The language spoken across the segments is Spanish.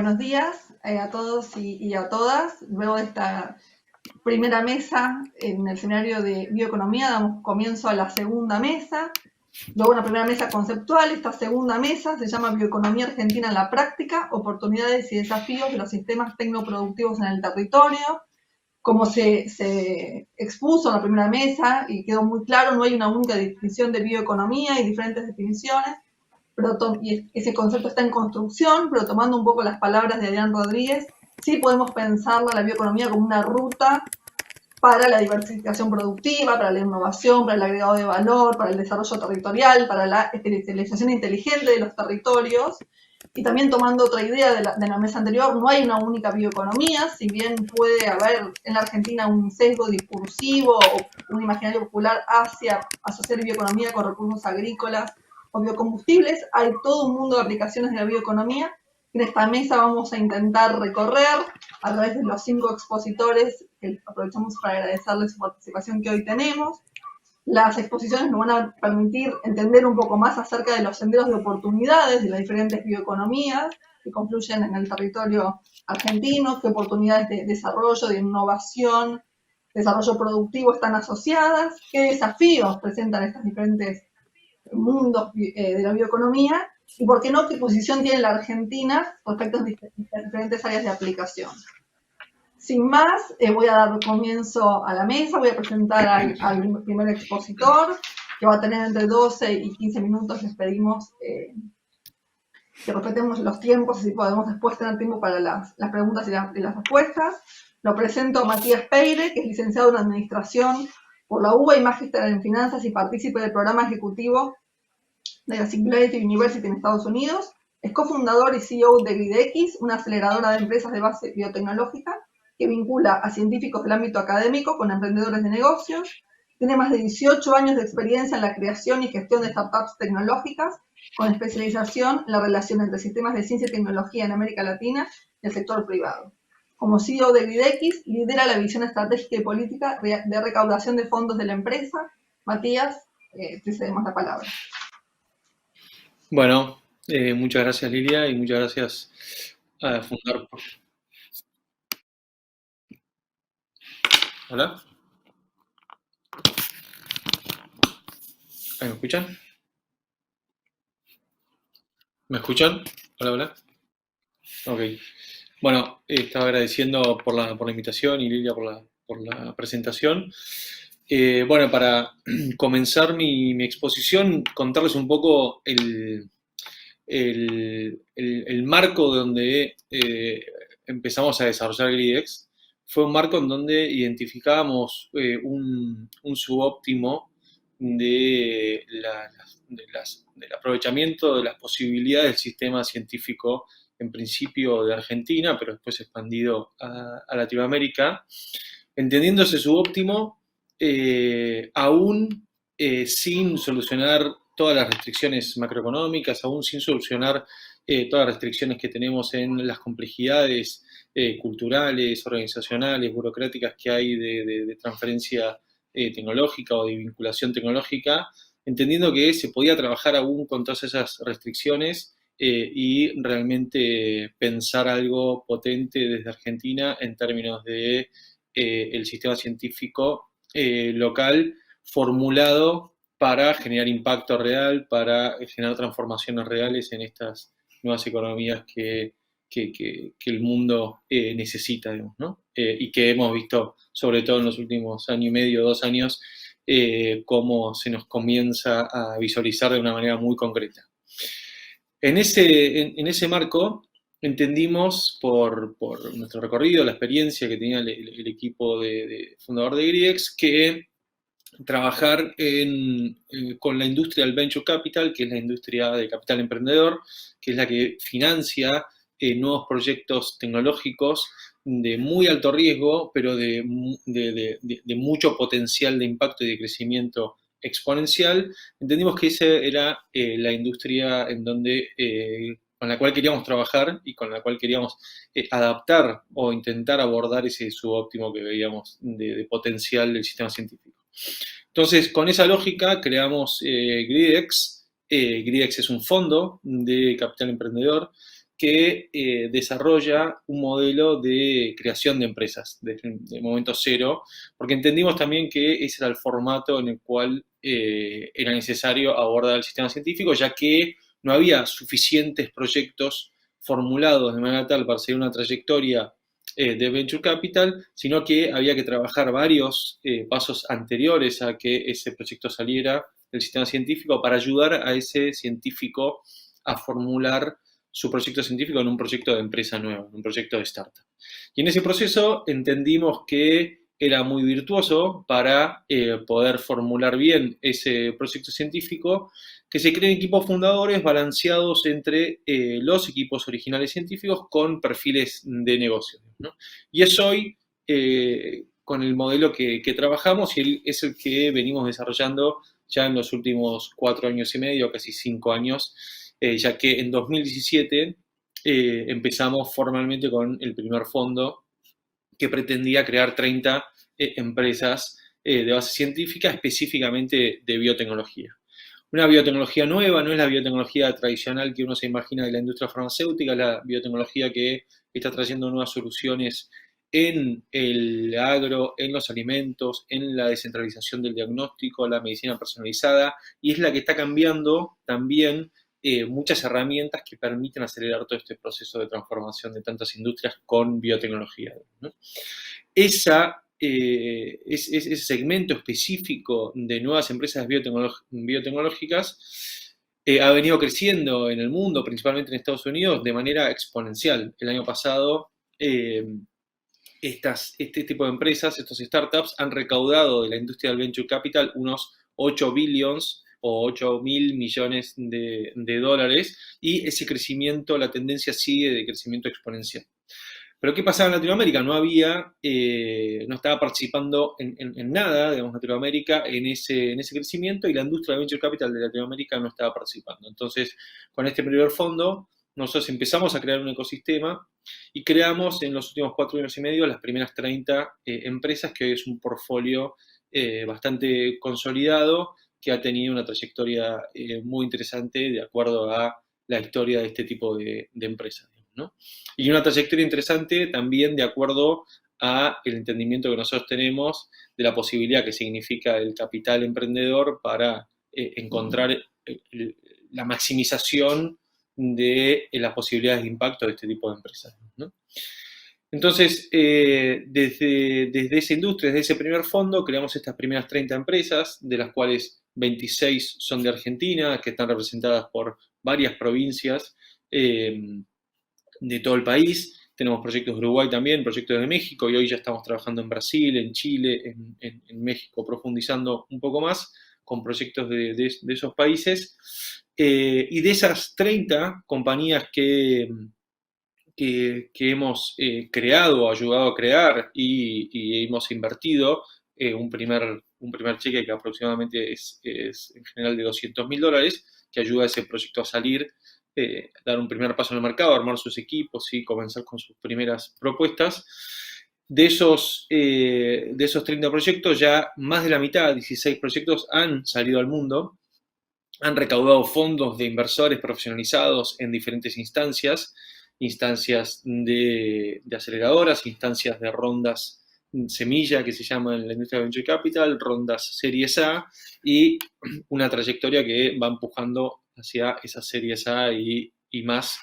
Buenos días a todos y a todas. Luego de esta primera mesa en el seminario de bioeconomía, damos comienzo a la segunda mesa. Luego una primera mesa conceptual. Esta segunda mesa se llama Bioeconomía Argentina en la práctica, oportunidades y desafíos de los sistemas tecnoproductivos en el territorio. Como se expuso en la primera mesa y quedó muy claro, no hay una única definición de bioeconomía, hay diferentes definiciones. Y ese concepto está en construcción, pero tomando un poco las palabras de Adrián Rodríguez, sí podemos pensar la bioeconomía como una ruta para la diversificación productiva, para la innovación, para el agregado de valor, para el desarrollo territorial, para la especialización inteligente de los territorios. Y también tomando otra idea de la mesa anterior, no hay una única bioeconomía, si bien puede haber en la Argentina un sesgo discursivo o un imaginario popular hacia asociar bioeconomía con recursos agrícolas o biocombustibles, hay todo un mundo de aplicaciones de la bioeconomía. En esta mesa vamos a intentar recorrer a través de los 5 expositores, que aprovechamos para agradecerles su participación que hoy tenemos. Las exposiciones nos van a permitir entender un poco más acerca de los senderos de oportunidades de las diferentes bioeconomías que confluyen en el territorio argentino, qué oportunidades de desarrollo, de innovación, desarrollo productivo están asociadas, qué desafíos presentan estos diferentes mundos de la bioeconomía y, por qué no, qué posición tiene la Argentina respecto a diferentes áreas de aplicación. Sin más, voy a dar comienzo a la mesa, voy a presentar al primer expositor, que va a tener entre 12 y 15 minutos. Les pedimos que respetemos los tiempos, así podemos después tener tiempo para las preguntas y las respuestas. Lo presento a Matías Peire, que es licenciado en Administración por la UBA y magíster en Finanzas y partícipe del programa ejecutivo de la Singularity University en Estados Unidos. Es cofundador y CEO de GridX, una aceleradora de empresas de base biotecnológica que vincula a científicos del ámbito académico con emprendedores de negocios. Tiene más de 18 años de experiencia en la creación y gestión de startups tecnológicas, con especialización en la relación entre sistemas de ciencia y tecnología en América Latina y el sector privado. Como CEO de GridX, lidera la visión estratégica y política de recaudación de fondos de la empresa. Matías, te cedemos la palabra. Bueno, muchas gracias Lilia y muchas gracias a Fundar. Hola. ¿Me escuchan? ¿Me escuchan? Hola, hola. Ok. Bueno, estaba agradeciendo por la invitación y Lilia por la presentación. Bueno, para comenzar mi exposición, contarles un poco el marco donde empezamos a desarrollar GridX. Fue un marco en donde identificábamos un subóptimo del aprovechamiento de las posibilidades del sistema científico, en principio de Argentina, pero después expandido a Latinoamérica, entendiendo ese subóptimo aún sin solucionar todas las restricciones macroeconómicas, aún sin solucionar todas las restricciones que tenemos en las complejidades culturales, organizacionales, burocráticas que hay de transferencia tecnológica o de vinculación tecnológica, entendiendo que se podía trabajar aún con todas esas restricciones y realmente pensar algo potente desde Argentina en términos de el sistema científico local formulado para generar impacto real, para generar transformaciones reales en estas nuevas economías que el mundo necesita, digamos, ¿no? Y que hemos visto, sobre todo en los últimos año y medio, 2 años, cómo se nos comienza a visualizar de una manera muy concreta. En ese marco, entendimos por nuestro recorrido, la experiencia que tenía el equipo de fundador de GridX, que trabajar con la industria del venture capital, que es la industria de capital emprendedor, que es la que financia nuevos proyectos tecnológicos de muy alto riesgo, pero de mucho potencial de impacto y de crecimiento exponencial. Entendimos que esa era la industria en donde, con la cual queríamos trabajar y con la cual queríamos adaptar o intentar abordar ese subóptimo que veíamos de potencial del sistema científico. Entonces, con esa lógica creamos GridX. GridX es un fondo de capital emprendedor que desarrolla un modelo de creación de empresas desde el momento cero, porque entendimos también que ese era el formato en el cual era necesario abordar el sistema científico, ya que no había suficientes proyectos formulados de manera tal para seguir una trayectoria de Venture Capital, sino que había que trabajar varios pasos anteriores a que ese proyecto saliera del sistema científico para ayudar a ese científico a formular su proyecto científico en un proyecto de empresa nueva, en un proyecto de startup. Y en ese proceso entendimos que era muy virtuoso para poder formular bien ese proyecto científico, que se creen equipos fundadores balanceados entre los equipos originales científicos con perfiles de negocio, ¿no? Y es hoy, con el modelo que trabajamos, y es el que venimos desarrollando ya en los últimos 4 años y medio, casi 5 años, ya que en 2017 empezamos formalmente con el primer fondo que pretendía crear 30 empresas de base científica, específicamente de biotecnología. Una biotecnología nueva, no es la biotecnología tradicional que uno se imagina de la industria farmacéutica, la biotecnología que está trayendo nuevas soluciones en el agro, en los alimentos, en la descentralización del diagnóstico, la medicina personalizada, y es la que está cambiando también muchas herramientas que permiten acelerar todo este proceso de transformación de tantas industrias con biotecnología, ¿no? Ese segmento específico de nuevas empresas biotecnológicas ha venido creciendo en el mundo, principalmente en Estados Unidos, de manera exponencial. El año pasado, este tipo de empresas, estos startups, han recaudado de la industria del venture capital unos 8 billions o 8.000 millones de dólares, y ese crecimiento, la tendencia sigue de crecimiento exponencial. Pero ¿qué pasaba en Latinoamérica? No estaba participando en nada, digamos, Latinoamérica en ese crecimiento, y la industria de venture capital de Latinoamérica no estaba participando. Entonces, con este primer fondo, nosotros empezamos a crear un ecosistema y creamos en los últimos 4 años y medio las primeras 30 empresas, que hoy es un portfolio bastante consolidado, que ha tenido una trayectoria muy interesante de acuerdo a la historia de este tipo de empresas, ¿no? Y una trayectoria interesante también de acuerdo a el entendimiento que nosotros tenemos de la posibilidad que significa el capital emprendedor para encontrar la maximización de las posibilidades de impacto de este tipo de empresas, ¿no? Entonces, desde esa industria, desde ese primer fondo, creamos estas primeras 30 empresas, de las cuales 26 son de Argentina, que están representadas por varias provincias de todo el país. Tenemos proyectos de Uruguay también, proyectos de México, y hoy ya estamos trabajando en Brasil, en Chile, en México, profundizando un poco más con proyectos de esos países. Y de esas 30 compañías que hemos creado, ayudado a crear y hemos invertido un primer cheque que aproximadamente es en general de $200.000, que ayuda a ese proyecto a salir, dar un primer paso en el mercado, armar sus equipos y comenzar con sus primeras propuestas. De esos 30 proyectos, ya más de la mitad, 16 proyectos, han salido al mundo, han recaudado fondos de inversores profesionalizados en diferentes instancias de aceleradoras, instancias de rondas semilla, que se llama en la industria de Venture Capital, rondas Series A, y una trayectoria que va empujando hacia esas Series A y más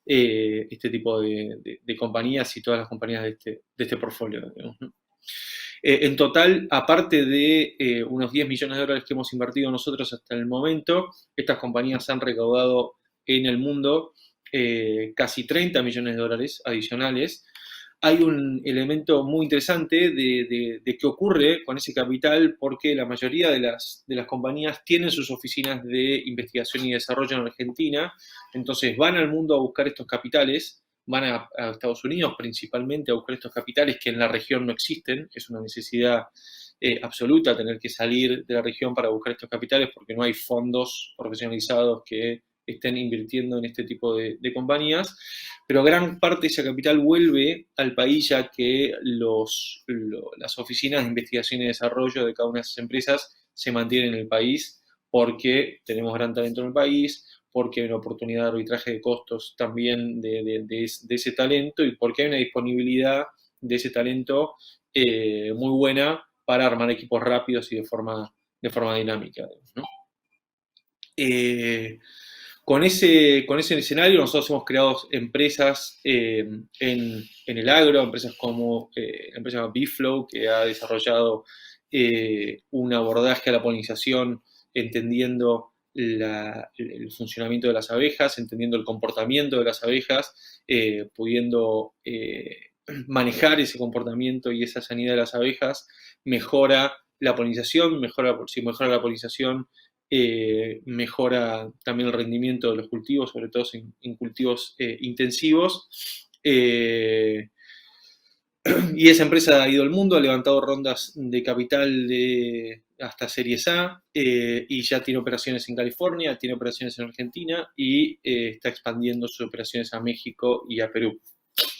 este tipo de compañías y todas las compañías de este portfolio, digamos, ¿no? En total, aparte de unos 10 millones de dólares que hemos invertido nosotros hasta el momento, estas compañías han recaudado en el mundo casi 30 millones de dólares adicionales. Hay un elemento muy interesante de qué ocurre con ese capital, porque la mayoría de las compañías tienen sus oficinas de investigación y desarrollo en Argentina, entonces van al mundo a buscar estos capitales, van a Estados Unidos principalmente a buscar estos capitales que en la región no existen. Es una necesidad absoluta tener que salir de la región para buscar estos capitales, porque no hay fondos profesionalizados que estén invirtiendo en este tipo de compañías, pero gran parte de ese capital vuelve al país, ya que las oficinas de investigación y desarrollo de cada una de esas empresas se mantienen en el país, porque tenemos gran talento en el país, porque hay una oportunidad de arbitraje de costos también de ese talento y porque hay una disponibilidad de ese talento muy buena para armar equipos rápidos y de forma dinámica, ¿no? Con ese escenario nosotros hemos creado empresas en el agro, empresas como la empresa Biflow, que ha desarrollado un abordaje a la polinización entendiendo el funcionamiento de las abejas, entendiendo el comportamiento de las abejas, pudiendo manejar ese comportamiento y esa sanidad de las abejas, mejora la polinización, si mejora la polinización, mejora también el rendimiento de los cultivos, sobre todo en cultivos intensivos. Y esa empresa ha ido al mundo, ha levantado rondas de capital hasta Series A y ya tiene operaciones en California, tiene operaciones en Argentina y está expandiendo sus operaciones a México y a Perú.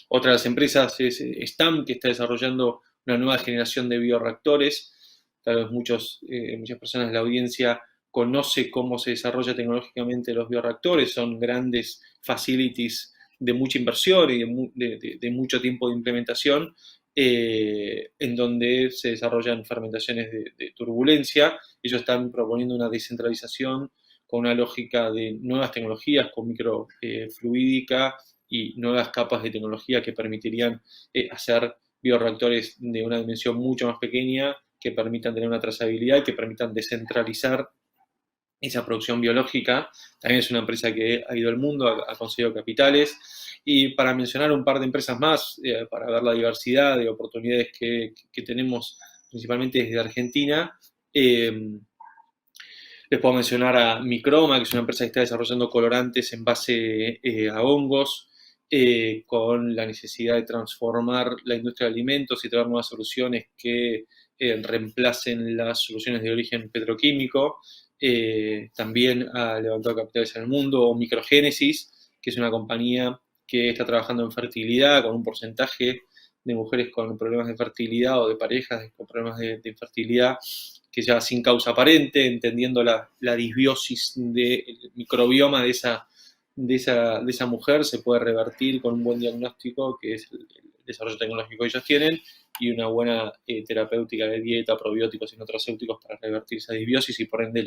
Otra de las empresas es STAM, que está desarrollando una nueva generación de bioreactores. Tal vez muchas personas de la audiencia conoce cómo se desarrolla tecnológicamente los bioreactores. Son grandes facilities de mucha inversión y de mucho tiempo de implementación, en donde se desarrollan fermentaciones de turbulencia. Ellos están proponiendo una descentralización con una lógica de nuevas tecnologías, con microfluídica y nuevas capas de tecnología que permitirían hacer bioreactores de una dimensión mucho más pequeña, que permitan tener una trazabilidad, que permitan descentralizar esa producción biológica. También es una empresa que ha ido al mundo, ha conseguido capitales. Y para mencionar un par de empresas más, para ver la diversidad de oportunidades que tenemos, principalmente desde Argentina, les puedo mencionar a Microma, que es una empresa que está desarrollando colorantes en base a hongos, con la necesidad de transformar la industria de alimentos y traer nuevas soluciones que reemplacen las soluciones de origen petroquímico. También ha levantado capitales en el mundo, o Microgénesis, que es una compañía que está trabajando en fertilidad con un porcentaje de mujeres con problemas de fertilidad o de parejas con problemas de infertilidad que ya sin causa aparente, entendiendo la disbiosis del microbioma de esa mujer, se puede revertir con un buen diagnóstico, que es el desarrollo tecnológico que ellos tienen, y una buena terapéutica de dieta, probióticos y nutracéuticos para revertir esa disbiosis y por ende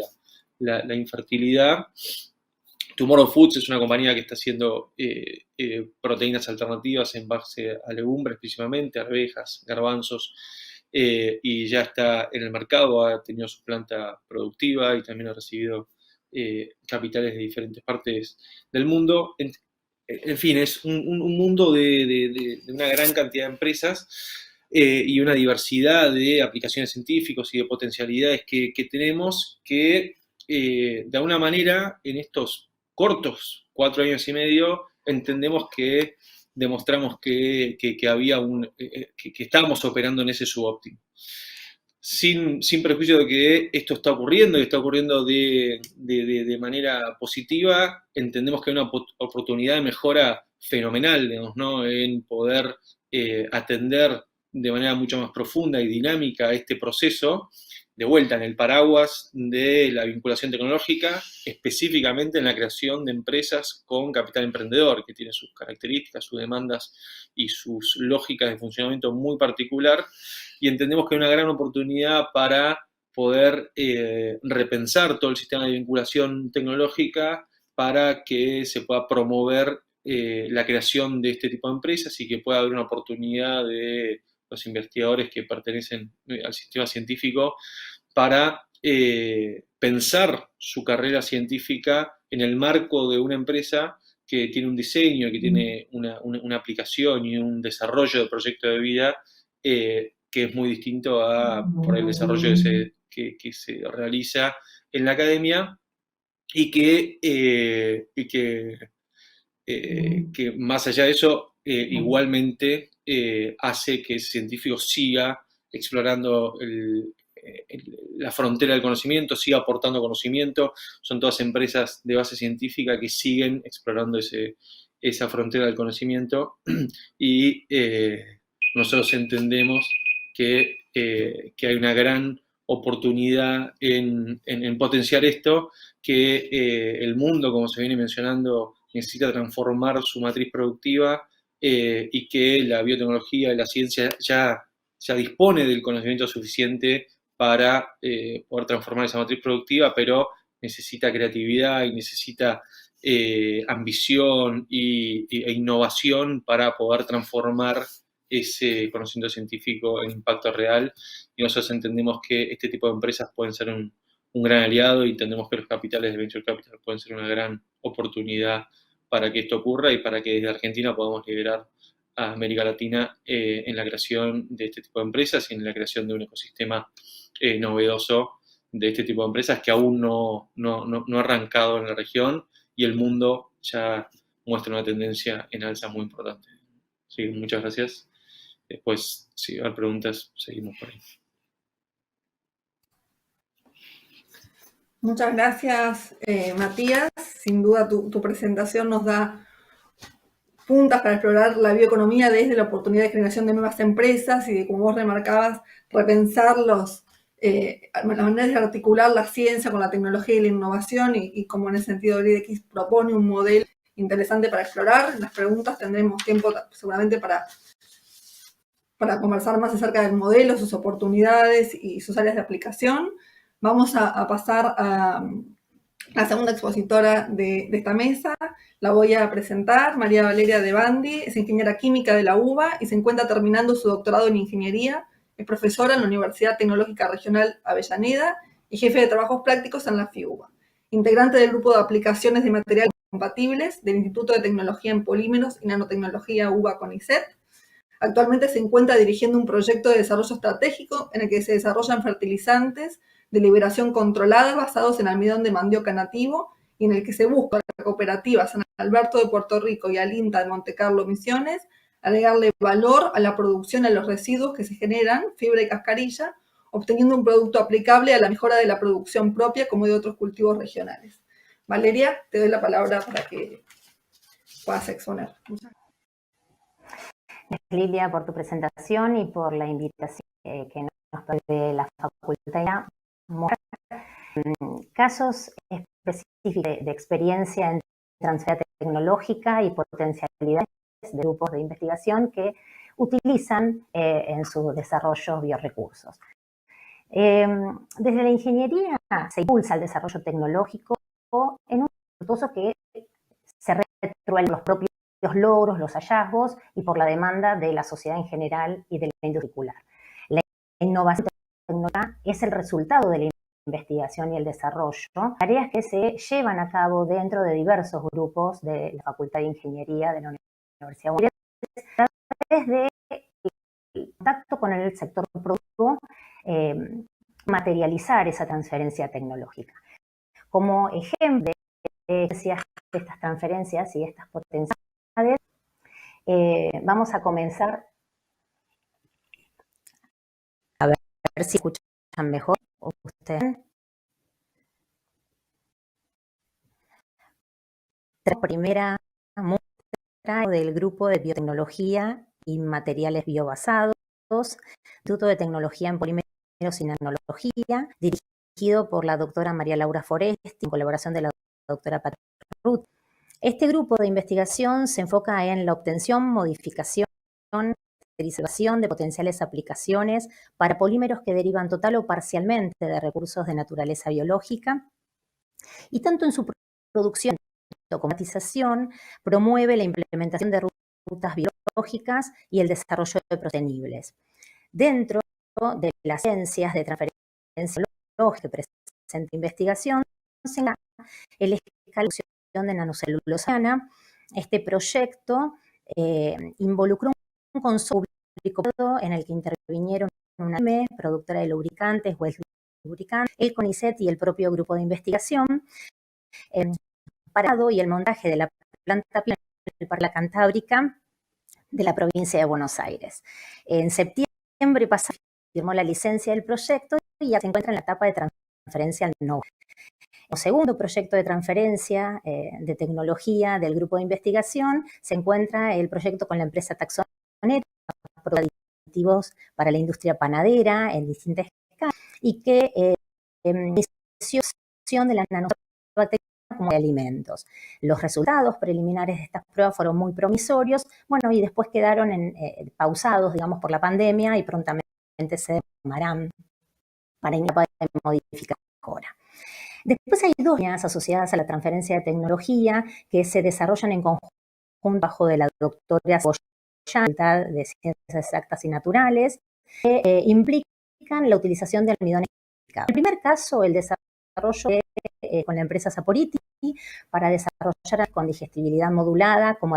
la infertilidad. Tomorrow Foods es una compañía que está haciendo proteínas alternativas en base a legumbres, principalmente arvejas, garbanzos, y ya está en el mercado, ha tenido su planta productiva y también ha recibido capitales de diferentes partes del mundo. En fin, es un mundo de una gran cantidad de empresas y una diversidad de aplicaciones científicas y de potencialidades que tenemos que, de alguna manera, en estos cortos 4 años y medio, entendemos que demostramos que había que estábamos operando en ese subóptimo. Sin prejuicio de que esto está ocurriendo y está ocurriendo de manera positiva, entendemos que hay una oportunidad de mejora fenomenal, digamos, ¿no? En poder atender de manera mucho más profunda y dinámica este proceso, de vuelta en el paraguas de la vinculación tecnológica, específicamente en la creación de empresas con capital emprendedor, que tiene sus características, sus demandas y sus lógicas de funcionamiento muy particular, y entendemos que hay una gran oportunidad para poder repensar todo el sistema de vinculación tecnológica para que se pueda promover la creación de este tipo de empresas y que pueda haber una oportunidad de los investigadores que pertenecen al sistema científico para pensar su carrera científica en el marco de una empresa que tiene un diseño, que tiene una aplicación y un desarrollo de proyecto de vida que es muy distinto por el desarrollo que se realiza en la academia y que más allá de eso, igualmente hace que ese científico siga explorando la frontera del conocimiento, siga aportando conocimiento. Son todas empresas de base científica que siguen explorando esa frontera del conocimiento y nosotros entendemos que hay una gran oportunidad en potenciar esto, que el mundo, como se viene mencionando, necesita transformar su matriz productiva y que la biotecnología y la ciencia ya dispone del conocimiento suficiente para poder transformar esa matriz productiva, pero necesita creatividad y necesita ambición e innovación para poder transformar ese conocimiento científico en impacto real. Y nosotros entendemos que este tipo de empresas pueden ser un gran aliado y entendemos que los capitales de Venture Capital pueden ser una gran oportunidad para que esto ocurra y para que desde Argentina podamos liderar a América Latina en la creación de este tipo de empresas y en la creación de un ecosistema novedoso de este tipo de empresas que aún no ha arrancado en la región y el mundo ya muestra una tendencia en alza muy importante. Sí, muchas gracias. Después, si hay preguntas, seguimos por ahí. Muchas gracias, Matías. Sin duda tu presentación nos da puntas para explorar la bioeconomía desde la oportunidad de generación de nuevas empresas y de, como vos remarcabas, repensar las maneras de articular la ciencia con la tecnología y la innovación y como en ese sentido LeadX propone un modelo interesante para explorar. En las preguntas tendremos tiempo seguramente para conversar más acerca del modelo, sus oportunidades y sus áreas de aplicación. Vamos a pasar a la segunda expositora de esta mesa. La voy a presentar, María Valeria De Bandi, es ingeniera química de la UBA y se encuentra terminando su doctorado en ingeniería. Es profesora en la Universidad Tecnológica Regional Avellaneda y jefe de trabajos prácticos en la FIUBA. Integrante del grupo de aplicaciones de materiales compatibles del Instituto de Tecnología en Polímeros y Nanotecnología UBA CONICET. Actualmente se encuentra dirigiendo un proyecto de desarrollo estratégico en el que se desarrollan fertilizantes de liberación controlada basados en almidón de mandioca nativo y en el que se busca a la cooperativa San Alberto de Puerto Rico y al INTA de Monte Carlo Misiones agregarle valor a la producción y a los residuos que se generan, fibra y cascarilla, obteniendo un producto aplicable a la mejora de la producción propia como de otros cultivos regionales. Valeria, te doy la palabra para que puedas exponer. Muchas gracias. Lilia, por tu presentación y por la invitación que nos permite la facultad. Casos específicos de experiencia en transferencia tecnológica y potencialidades de grupos de investigación que utilizan en su desarrollo biorecursos. Desde la ingeniería se impulsa el desarrollo tecnológico en un proceso que se retroalimenta los propios logros, los hallazgos y por la demanda de la sociedad en general y de la industria particular. La innovación tecnológica es el resultado de la investigación y el desarrollo, tareas que se llevan a cabo dentro de diversos grupos de la Facultad de Ingeniería de la Universidad de Buenos Aires, a través del contacto con el sector productivo, materializar esa transferencia tecnológica. Como ejemplo de estas transferencias y estas potencialidades, vamos a comenzar a ver si escuchan mejor ustedes. La primera muestra del grupo de biotecnología y materiales biobasados, Instituto de Tecnología en Polímeros y Nanología, dirigido por la doctora María Laura Foresti, en colaboración de la doctora Patricia Ruth. Este grupo de investigación se enfoca en la obtención, modificación, esterilización de potenciales aplicaciones para polímeros que derivan total o parcialmente de recursos de naturaleza biológica y tanto en su producción como automatización promueve la implementación de rutas biológicas y el desarrollo de sostenibles. Dentro de las ciencias de transferencia biológica que presenta investigación se encuentra el escalón de nanocelulosana. Este proyecto involucró un consorcio público en el que intervinieron una AME, productora de lubricantes, West Lubricant, el CONICET y el propio grupo de investigación, parado y el montaje de la planta para la Cantábrica de la provincia de Buenos Aires. En septiembre pasado firmó la licencia del proyecto y ya se encuentra en la etapa de transferencia al know-how. El segundo proyecto de transferencia de tecnología del grupo de investigación se encuentra el proyecto con la empresa Taxonet, aditivos para la industria panadera en distintas escalas, y que inició de la nanobacteria como de alimentos. Los resultados preliminares de estas pruebas fueron muy promisorios, bueno, y después quedaron pausados, digamos, por la pandemia y prontamente se tomarán para incapaz de modificar ahora. Después hay dos líneas asociadas a la transferencia de tecnología que se desarrollan en conjunto bajo de la doctora Cebolla de Ciencias Exactas y Naturales, que implican la utilización de almidón. En el primer caso, el desarrollo con la empresa Saporiti para desarrollar con digestibilidad modulada como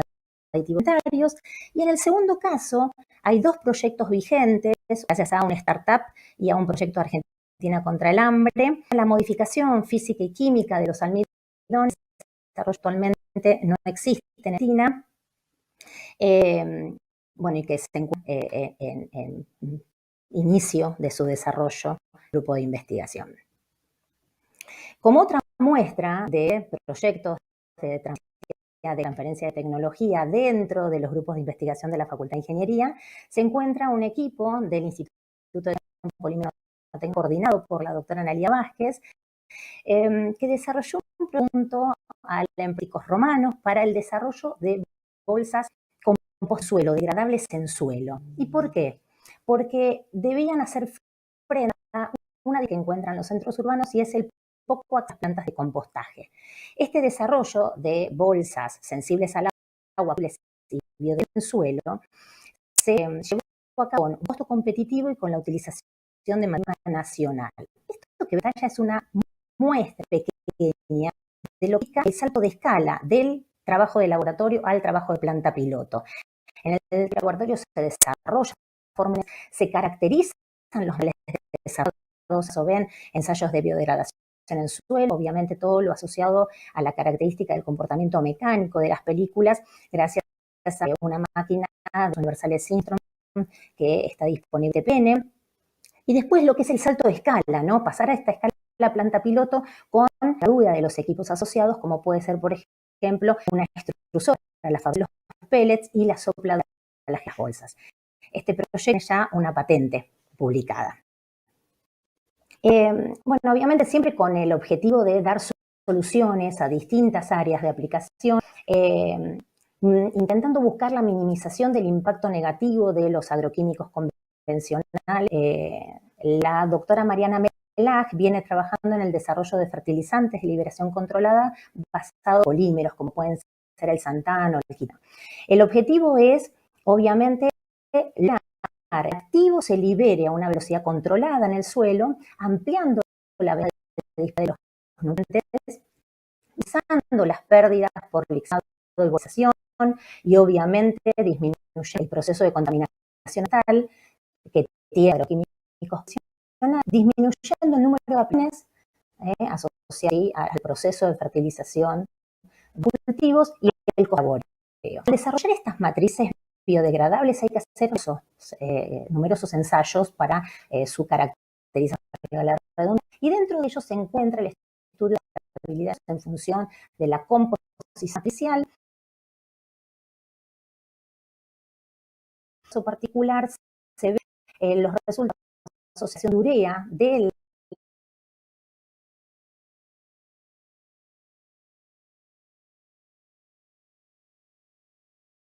aditivos alimentarios, y en el segundo caso hay dos proyectos vigentes gracias a una startup y a un proyecto Argentina contra el hambre. La modificación física y química de los almidones actualmente no existe en Argentina, bueno, y que se encuentra en inicio de su desarrollo, grupo de investigación. Como otra muestra de proyectos de transferencia de tecnología dentro de los grupos de investigación de la Facultad de Ingeniería, se encuentra un equipo del Instituto de Polímeros coordinado por la doctora Analia Vázquez, que desarrolló un proyecto a empíricos romanos para el desarrollo de bolsas compost-suelo, degradables en suelo. ¿Y por qué? Porque debían hacer frente a una de que encuentran los centros urbanos y es el poco a las plantas de compostaje. Este desarrollo de bolsas sensibles al agua y biodiversidad en suelo se llevó a cabo con un costo competitivo y con la utilización de materia nacional. Esto que detalla es una muestra pequeña de lo que es el salto de escala del trabajo de laboratorio al trabajo de planta piloto. En el laboratorio se desarrolla fórmulas, se caracterizan los desarrollos, o ven ensayos de biodegradación en el suelo, obviamente todo lo asociado a la característica del comportamiento mecánico de las películas, gracias a una máquina de Universales Instrument que está disponible en TPN. Y después lo que es el salto de escala, ¿no? Pasar a esta escala planta piloto con la ayuda de los equipos asociados, como puede ser, por ejemplo, una extrusora para la fabricación de los pellets y la sopladora para las bolsas. Este proyecto es ya una patente publicada. Bueno, obviamente siempre con el objetivo de dar soluciones a distintas áreas de aplicación, intentando buscar la minimización del impacto negativo de los agroquímicos convencionales. La doctora Mariana Melag viene trabajando en el desarrollo de fertilizantes de liberación controlada basados en polímeros, como pueden ser el xantano o el quinón. El objetivo es, obviamente, el activo se libere a una velocidad controlada en el suelo, ampliando la velocidad de los nutrientes, minimizando las pérdidas por lixado y volcanización y obviamente disminuye el proceso de contaminación tal que tiene agroquímicos, disminuyendo el número de apenes asociados al proceso de fertilización de cultivos y el colaboreo. Al desarrollar estas matrices biodegradables hay que hacer numerosos ensayos para su caracterización y dentro de ellos se encuentra el estudio de estabilidad en función de la composición matricial. En caso particular se ve los resultados de asociación de urea del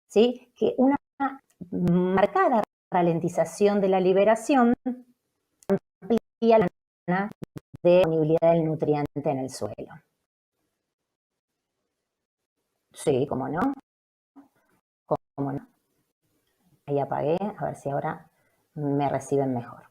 ¿sí? Que una marcada ralentización de la liberación amplía la zona de disponibilidad del nutriente en el suelo. Sí, ¿cómo no? ¿Cómo no? Ahí apagué, a ver si ahora me reciben mejor.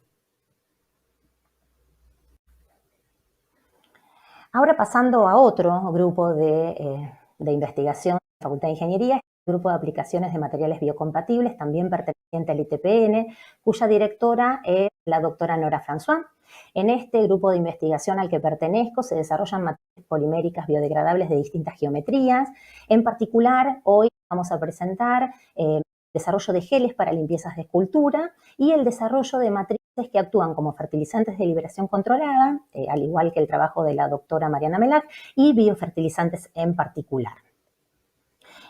Ahora pasando a otro grupo de investigación de la Facultad de Ingeniería, grupo de aplicaciones de materiales biocompatibles, también perteneciente al ITPN, cuya directora es la doctora Nora François. En este grupo de investigación al que pertenezco se desarrollan materiales poliméricas biodegradable de distintas geometrías. En particular, hoy vamos a presentar el desarrollo de geles para limpiezas de escultura y el desarrollo de matrices que actúan como fertilizantes de liberación controlada, al igual que el trabajo de la doctora Mariana Melag, y biofertilizantes en particular.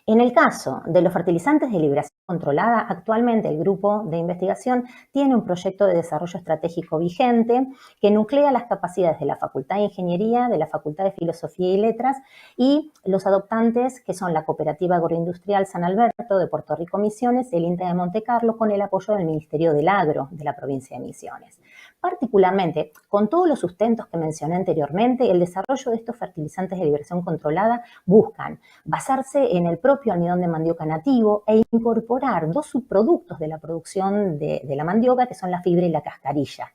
En el caso de los fertilizantes de liberación controlada. Actualmente el grupo de investigación tiene un proyecto de desarrollo estratégico vigente que nuclea las capacidades de la Facultad de Ingeniería, de la Facultad de Filosofía y Letras y los adoptantes que son la Cooperativa Agroindustrial San Alberto de Puerto Rico Misiones y el INTA de Monte Carlo con el apoyo del Ministerio del Agro de la provincia de Misiones. Particularmente, con todos los sustentos que mencioné anteriormente, el desarrollo de estos fertilizantes de liberación controlada buscan basarse en el propio almidón de mandioca nativo e incorporar dos subproductos de la producción de la mandioca, que son la fibra y la cascarilla.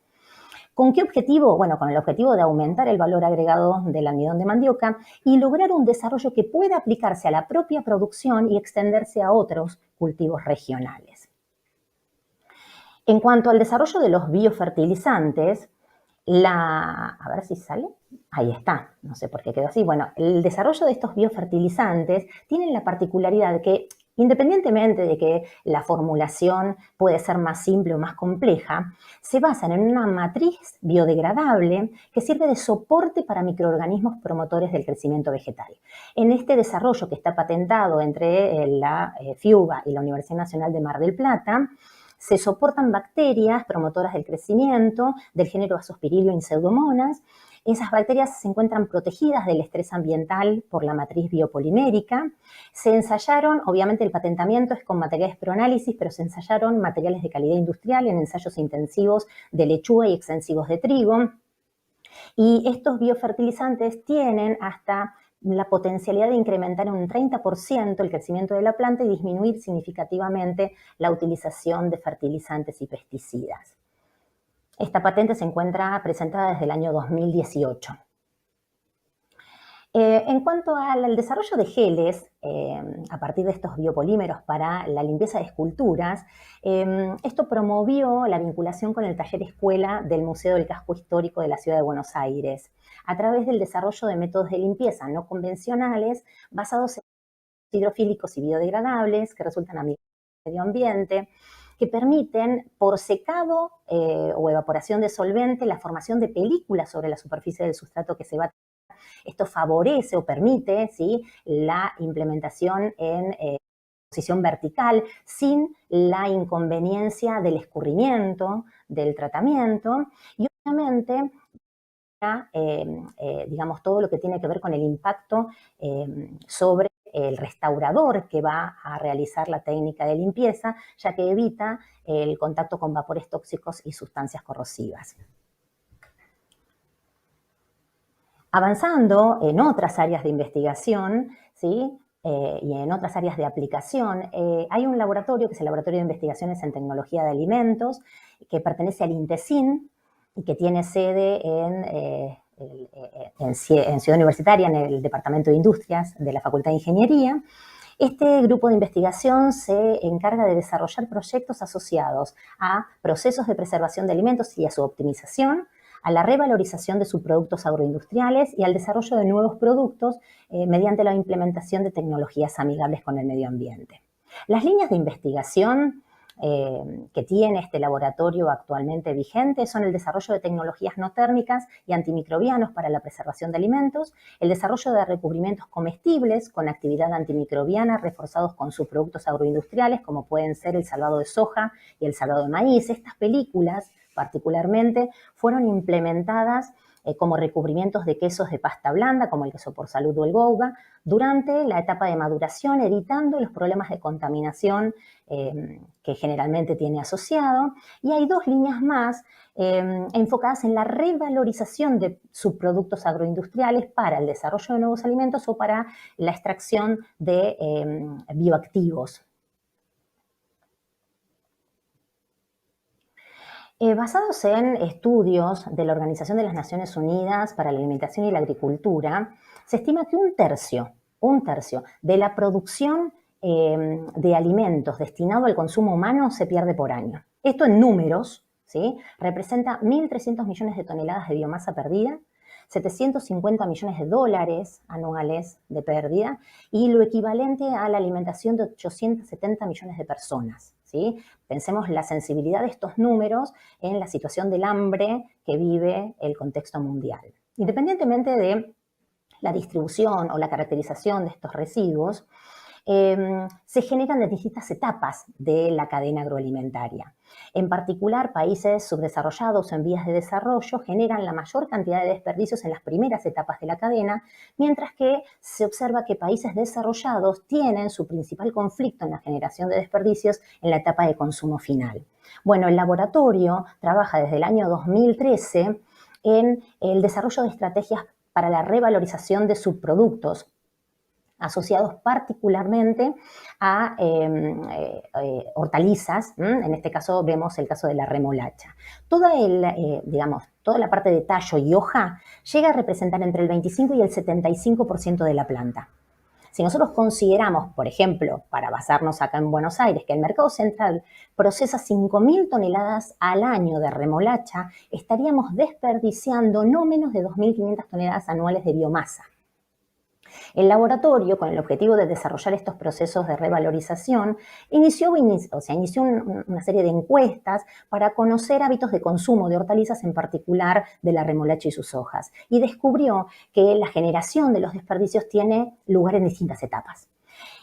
¿Con qué objetivo? Bueno, con el objetivo de aumentar el valor agregado del almidón de mandioca y lograr un desarrollo que pueda aplicarse a la propia producción y extenderse a otros cultivos regionales. En cuanto al desarrollo de los biofertilizantes, a ver si sale, ahí está, no sé por qué quedó así. Bueno, el desarrollo de estos biofertilizantes tiene la particularidad de que, independientemente de que la formulación puede ser más simple o más compleja, se basan en una matriz biodegradable que sirve de soporte para microorganismos promotores del crecimiento vegetal. En este desarrollo que está patentado entre la FIUBA y la Universidad Nacional de Mar del Plata, se soportan bacterias promotoras del crecimiento del género Azospirillum y Pseudomonas. Esas bacterias se encuentran protegidas del estrés ambiental por la matriz biopolimérica. Se ensayaron, obviamente el patentamiento es con materiales proanálisis, pero se ensayaron materiales de calidad industrial en ensayos intensivos de lechuga y extensivos de trigo. Y estos biofertilizantes tienen hasta la potencialidad de incrementar en un 30% el crecimiento de la planta y disminuir significativamente la utilización de fertilizantes y pesticidas. Esta patente se encuentra presentada desde el año 2018. En cuanto al desarrollo de geles, a partir de estos biopolímeros para la limpieza de esculturas, esto promovió la vinculación con el taller escuela del Museo del Casco Histórico de la Ciudad de Buenos Aires, a través del desarrollo de métodos de limpieza no convencionales basados en hidrofílicos y biodegradables que resultan amigables al medio ambiente, que permiten, por secado o evaporación de solvente, la formación de películas sobre la superficie del sustrato que se va a tratar. Esto favorece o permite, ¿sí?, la implementación en posición vertical sin la inconveniencia del escurrimiento del tratamiento y obviamente digamos, todo lo que tiene que ver con el impacto sobre el restaurador que va a realizar la técnica de limpieza, ya que evita el contacto con vapores tóxicos y sustancias corrosivas. Avanzando en otras áreas de investigación, ¿sí?, y en otras áreas de aplicación, hay un laboratorio que es el Laboratorio de Investigaciones en Tecnología de Alimentos, que pertenece al INTESIN, y que tiene sede en Ciudad Universitaria, en el Departamento de Industrias de la Facultad de Ingeniería. Este grupo de investigación se encarga de desarrollar proyectos asociados a procesos de preservación de alimentos y a su optimización, a la revalorización de subproductos agroindustriales y al desarrollo de nuevos productos mediante la implementación de tecnologías amigables con el medio ambiente. Las líneas de investigación que tiene este laboratorio actualmente vigente son el desarrollo de tecnologías no térmicas y antimicrobianos para la preservación de alimentos, el desarrollo de recubrimientos comestibles con actividad antimicrobiana reforzados con subproductos agroindustriales como pueden ser el salvado de soja y el salvado de maíz. Estas películas particularmente fueron implementadas como recubrimientos de quesos de pasta blanda, como el queso por salud o el Gouda, durante la etapa de maduración, evitando los problemas de contaminación que generalmente tiene asociado. Y hay dos líneas más enfocadas en la revalorización de subproductos agroindustriales para el desarrollo de nuevos alimentos o para la extracción de bioactivos. Basados en estudios de la Organización de las Naciones Unidas para la Alimentación y la Agricultura, se estima que un tercio de la producción de alimentos destinado al consumo humano se pierde por año. Esto en números, ¿sí?, representa 1.300 millones de toneladas de biomasa perdida, 750 millones de dólares anuales de pérdida y lo equivalente a la alimentación de 870 millones de personas, ¿sí? Pensemos la sensibilidad de estos números en la situación del hambre que vive el contexto mundial. Independientemente de la distribución o la caracterización de estos residuos, se generan en distintas etapas de la cadena agroalimentaria. En particular, países subdesarrollados o en vías de desarrollo generan la mayor cantidad de desperdicios en las primeras etapas de la cadena, mientras que se observa que países desarrollados tienen su principal conflicto en la generación de desperdicios en la etapa de consumo final. Bueno, el laboratorio trabaja desde el año 2013 en el desarrollo de estrategias para la revalorización de subproductos, asociados particularmente a hortalizas. En este caso vemos el caso de la remolacha. Toda la parte de tallo y hoja llega a representar entre el 25 y el 75% de la planta. Si nosotros consideramos, por ejemplo, para basarnos acá en Buenos Aires, que el mercado central procesa 5.000 toneladas al año de remolacha, estaríamos desperdiciando no menos de 2.500 toneladas anuales de biomasa. El laboratorio, con el objetivo de desarrollar estos procesos de revalorización, inició una serie de encuestas para conocer hábitos de consumo de hortalizas, en particular de la remolacha y sus hojas, y descubrió que la generación de los desperdicios tiene lugar en distintas etapas.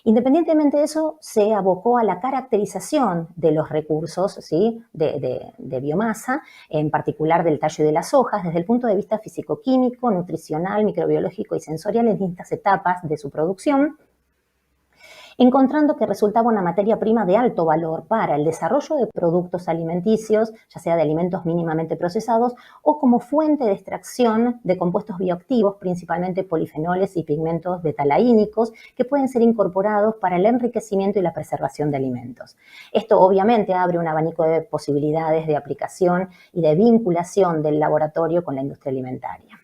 Independientemente de eso, se abocó a la caracterización de los recursos, ¿sí?, de biomasa, en particular del tallo y de las hojas, desde el punto de vista físico-químico, nutricional, microbiológico y sensorial en distintas etapas de su producción, encontrando que resultaba una materia prima de alto valor para el desarrollo de productos alimenticios, ya sea de alimentos mínimamente procesados, o como fuente de extracción de compuestos bioactivos, principalmente polifenoles y pigmentos betalaínicos, que pueden ser incorporados para el enriquecimiento y la preservación de alimentos. Esto obviamente abre un abanico de posibilidades de aplicación y de vinculación del laboratorio con la industria alimentaria.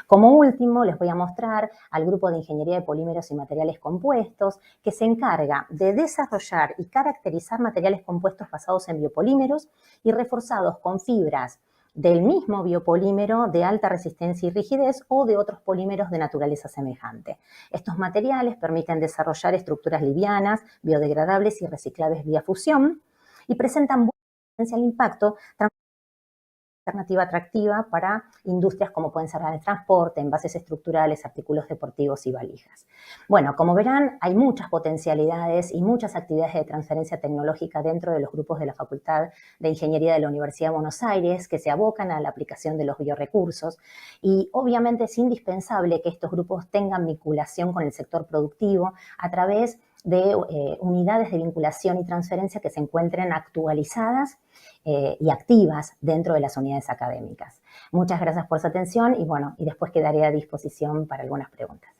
Como último, les voy a mostrar al grupo de Ingeniería de Polímeros y Materiales Compuestos, que se encarga de desarrollar y caracterizar materiales compuestos basados en biopolímeros y reforzados con fibras del mismo biopolímero de alta resistencia y rigidez o de otros polímeros de naturaleza semejante. Estos materiales permiten desarrollar estructuras livianas, biodegradables y reciclables vía fusión y presentan buen potencial impacto alternativa atractiva para industrias como pueden ser la de transporte, envases estructurales, artículos deportivos y valijas. Bueno, como verán, hay muchas potencialidades y muchas actividades de transferencia tecnológica dentro de los grupos de la Facultad de Ingeniería de la Universidad de Buenos Aires que se abocan a la aplicación de los biorecursos, y obviamente es indispensable que estos grupos tengan vinculación con el sector productivo a través de unidades de vinculación y transferencia que se encuentren actualizadas y activas dentro de las unidades académicas. Muchas gracias por su atención y después quedaré a disposición para algunas preguntas.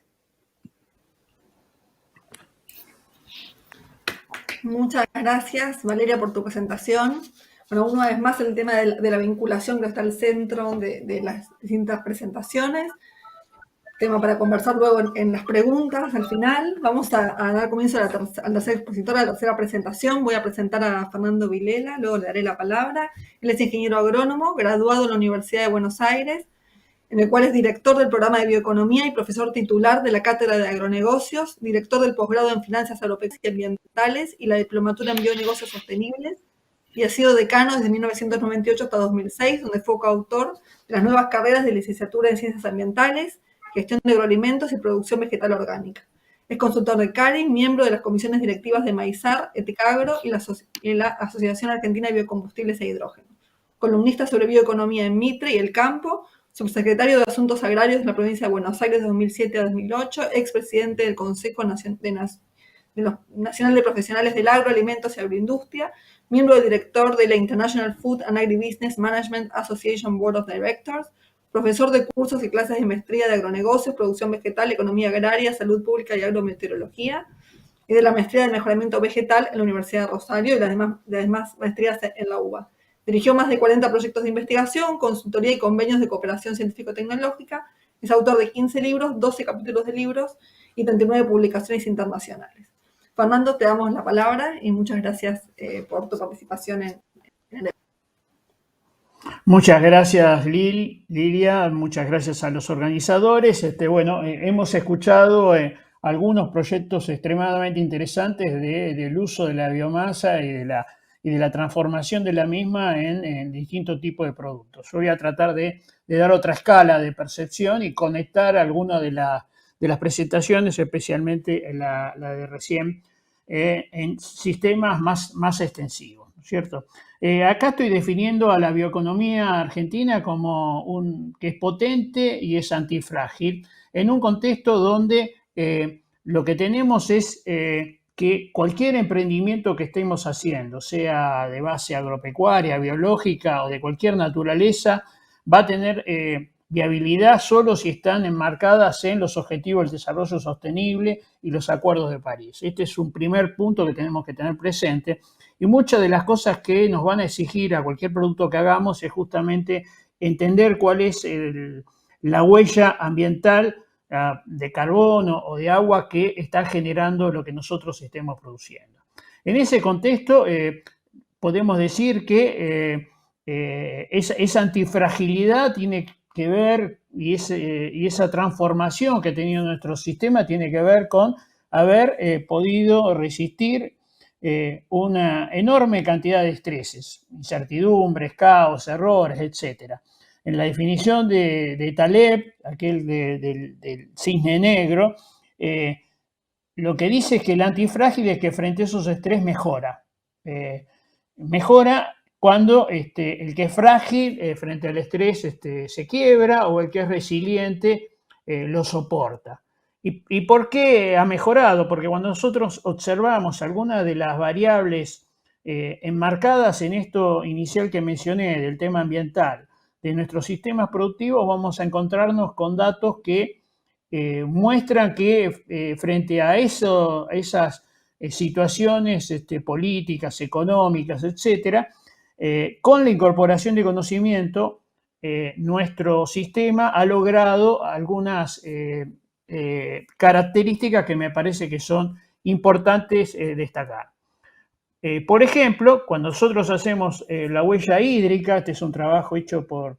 Muchas gracias, Valeria, por tu presentación. Bueno, una vez más el tema de la vinculación que está al centro de las distintas presentaciones. Tema para conversar luego en las preguntas al final. Vamos a dar comienzo al tercer expositor, a la tercera presentación. Voy a presentar a Fernando Vilela, luego le daré la palabra. Él es ingeniero agrónomo, graduado en la Universidad de Buenos Aires, en el cual es director del programa de bioeconomía y profesor titular de la cátedra de agronegocios, director del posgrado en finanzas agropecuarias y ambientales y la diplomatura en bionegocios sostenibles, y ha sido decano desde 1998 hasta 2006, donde fue coautor de las nuevas carreras de licenciatura en ciencias ambientales, gestión de agroalimentos y producción vegetal orgánica. Es consultor de CARI, miembro de las comisiones directivas de Maizar, Eticagro y la Asociación Argentina de Biocombustibles e Hidrógeno. Columnista sobre bioeconomía en Mitre y El Campo, subsecretario de Asuntos Agrarios de la provincia de Buenos Aires de 2007 a 2008, expresidente del Consejo Nacional de Profesionales del Agroalimentos y Agroindustria, miembro director de la International Food and Agribusiness Management Association Board of Directors, profesor de cursos y clases de maestría de agronegocios, producción vegetal, economía agraria, salud pública y agrometeorología, y de la maestría de mejoramiento vegetal en la Universidad de Rosario y las demás maestrías en la UBA. Dirigió más de 40 proyectos de investigación, consultoría y convenios de cooperación científico-tecnológica. Es autor de 15 libros, 12 capítulos de libros y 39 publicaciones internacionales. Fernando, te damos la palabra y muchas gracias por tu participación en el evento. Muchas gracias, Lilia, muchas gracias a los organizadores. Hemos escuchado algunos proyectos extremadamente interesantes del uso de la biomasa y de la transformación de la misma en distintos tipos de productos. Yo voy a tratar de dar otra escala de percepción y conectar algunas de las presentaciones, especialmente la de recién, en sistemas más extensivos, ¿no es cierto? Acá estoy definiendo a la bioeconomía argentina como que es potente y es antifrágil, en un contexto donde lo que tenemos es que cualquier emprendimiento que estemos haciendo, sea de base agropecuaria, biológica o de cualquier naturaleza, va a tener viabilidad solo si están enmarcadas en los objetivos del desarrollo sostenible y los acuerdos de París. Este es un primer punto que tenemos que tener presente. Y muchas de las cosas que nos van a exigir a cualquier producto que hagamos es justamente entender cuál es la huella ambiental de carbono o de agua que está generando lo que nosotros estemos produciendo. En ese contexto, podemos decir que esa antifragilidad tiene que ver, y esa transformación que ha tenido nuestro sistema tiene que ver con haber podido resistir una enorme cantidad de estreses, incertidumbres, caos, errores, etcétera. En la definición de Taleb, aquel del cisne negro, lo que dice es que el antifrágil es que frente a esos estrés mejora. Mejora cuando el que es frágil frente al estrés se quiebra, o el que es resiliente lo soporta. ¿Y por qué ha mejorado? Porque cuando nosotros observamos algunas de las variables enmarcadas en esto inicial que mencioné del tema ambiental de nuestros sistemas productivos, vamos a encontrarnos con datos que muestran que frente a esas situaciones políticas, económicas, etcétera, con la incorporación de conocimiento, nuestro sistema ha logrado algunas características que me parece que son importantes destacar. Por ejemplo, cuando nosotros hacemos la huella hídrica, este es un trabajo hecho por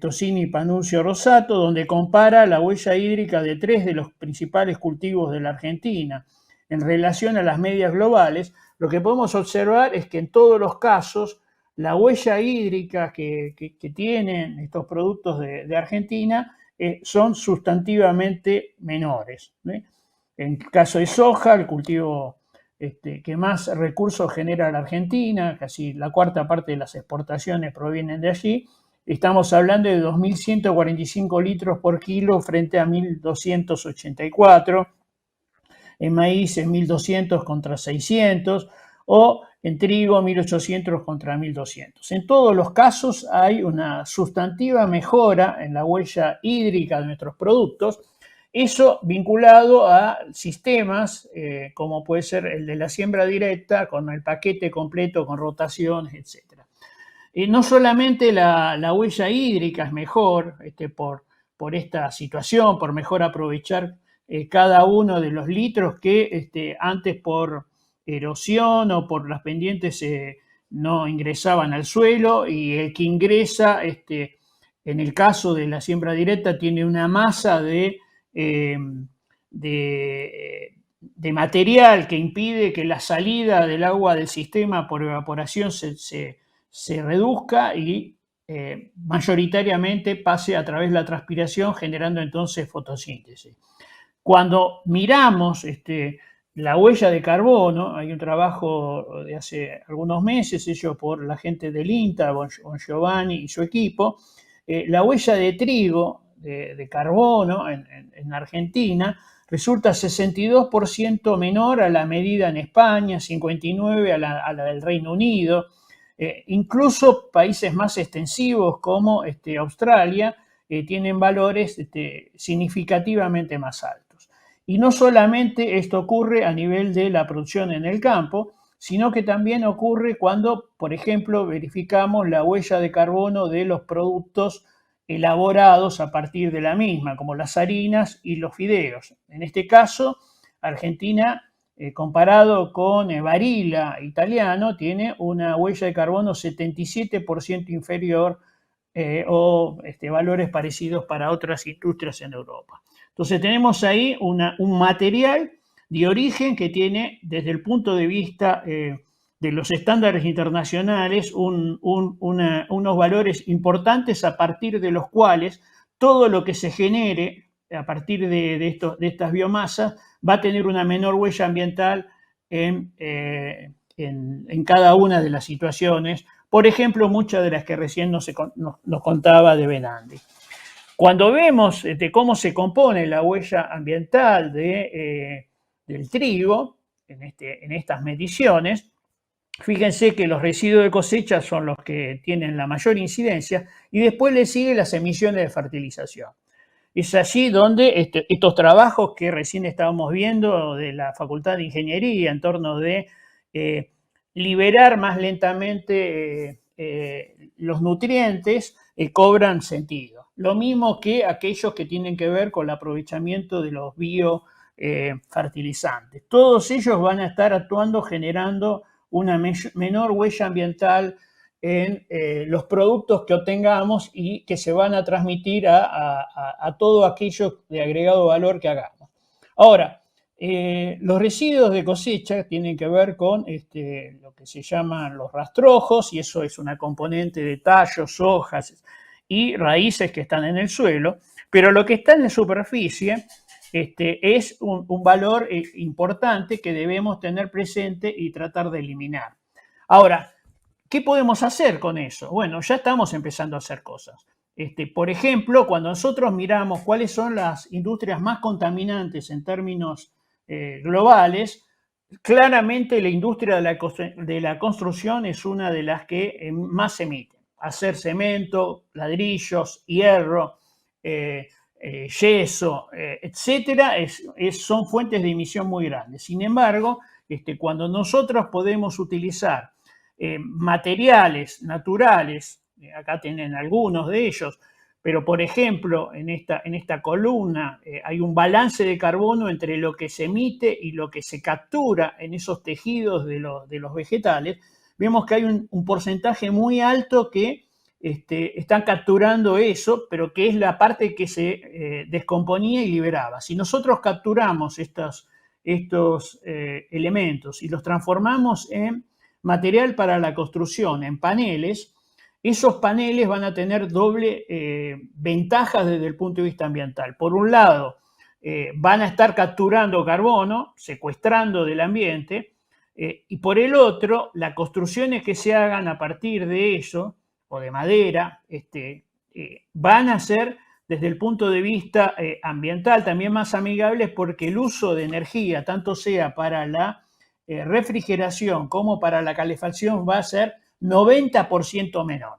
Tosini, Panunzio, Rosato, donde compara la huella hídrica de 3 de los principales cultivos de la Argentina en relación a las medias globales, lo que podemos observar es que en todos los casos la huella hídrica que tienen estos productos de Argentina son sustantivamente menores. En el caso de soja, el cultivo que más recursos genera la Argentina, casi la cuarta parte de las exportaciones provienen de allí. Estamos hablando de 2.145 litros por kilo frente a 1.284. En maíz es 1.200 contra 600, o en trigo 1.800 contra 1.200. En todos los casos hay una sustantiva mejora en la huella hídrica de nuestros productos, eso vinculado a sistemas como puede ser el de la siembra directa, con el paquete completo, con rotaciones, etc. No solamente la huella hídrica es mejor por esta situación, por mejor aprovechar cada uno de los litros que antes por erosión o por las pendientes no ingresaban al suelo, y el que ingresa, en el caso de la siembra directa, tiene una masa de material que impide que la salida del agua del sistema por evaporación se reduzca y mayoritariamente pase a través de la transpiración, generando entonces fotosíntesis. Cuando miramos la huella de carbono, hay un trabajo de hace algunos meses hecho por la gente del INTA, Bon Giovanni y su equipo. La huella de trigo de carbono en Argentina resulta 62% menor a la medida en España, 59% a la del Reino Unido. Incluso países más extensivos como Australia tienen valores significativamente más altos. Y no solamente esto ocurre a nivel de la producción en el campo, sino que también ocurre cuando, por ejemplo, verificamos la huella de carbono de los productos elaborados a partir de la misma, como las harinas y los fideos. En este caso, Argentina, comparado con Barilla italiano, tiene una huella de carbono 77% inferior o valores parecidos para otras industrias en Europa. Entonces tenemos ahí un material de origen que tiene, desde el punto de vista de los estándares internacionales, unos valores importantes a partir de los cuales todo lo que se genere a partir de estas biomasas, va a tener una menor huella ambiental en cada una de las situaciones. Por ejemplo, muchas de las que recién nos contaba de Benandi. Cuando vemos cómo se compone la huella ambiental del trigo en estas mediciones, fíjense que los residuos de cosecha son los que tienen la mayor incidencia y después le siguen las emisiones de fertilización. Es allí donde estos trabajos que recién estábamos viendo de la Facultad de Ingeniería en torno de liberar más lentamente los nutrientes cobran sentido. Lo mismo que aquellos que tienen que ver con el aprovechamiento de los biofertilizantes. Todos ellos van a estar actuando generando una menor huella ambiental en los productos que obtengamos y que se van a transmitir a todo aquello de agregado valor que hagamos. Ahora, los residuos de cosecha tienen que ver con lo que se llaman los rastrojos, y eso es una componente de tallos, hojas y raíces que están en el suelo, pero lo que está en la superficie es un valor importante que debemos tener presente y tratar de eliminar. Ahora, ¿qué podemos hacer con eso? Bueno, ya estamos empezando a hacer cosas. Por ejemplo, cuando nosotros miramos cuáles son las industrias más contaminantes en términos globales, claramente la industria de la construcción es una de las que más emite. Hacer cemento, ladrillos, hierro, yeso, etcétera, son fuentes de emisión muy grandes. Sin embargo, cuando nosotros podemos utilizar materiales naturales, acá tienen algunos de ellos, pero por ejemplo en esta columna hay un balance de carbono entre lo que se emite y lo que se captura en esos tejidos de los vegetales. Vemos que hay un porcentaje muy alto que están capturando eso, pero que es la parte que se descomponía y liberaba. Si nosotros capturamos estos elementos y los transformamos en material para la construcción, en paneles, esos paneles van a tener doble ventajas desde el punto de vista ambiental. Por un lado, van a estar capturando carbono, secuestrando del ambiente, y por el otro, las construcciones que se hagan a partir de eso, o de madera, van a ser, desde el punto de vista ambiental, también más amigables porque el uso de energía, tanto sea para la refrigeración como para la calefacción, va a ser 90% menor.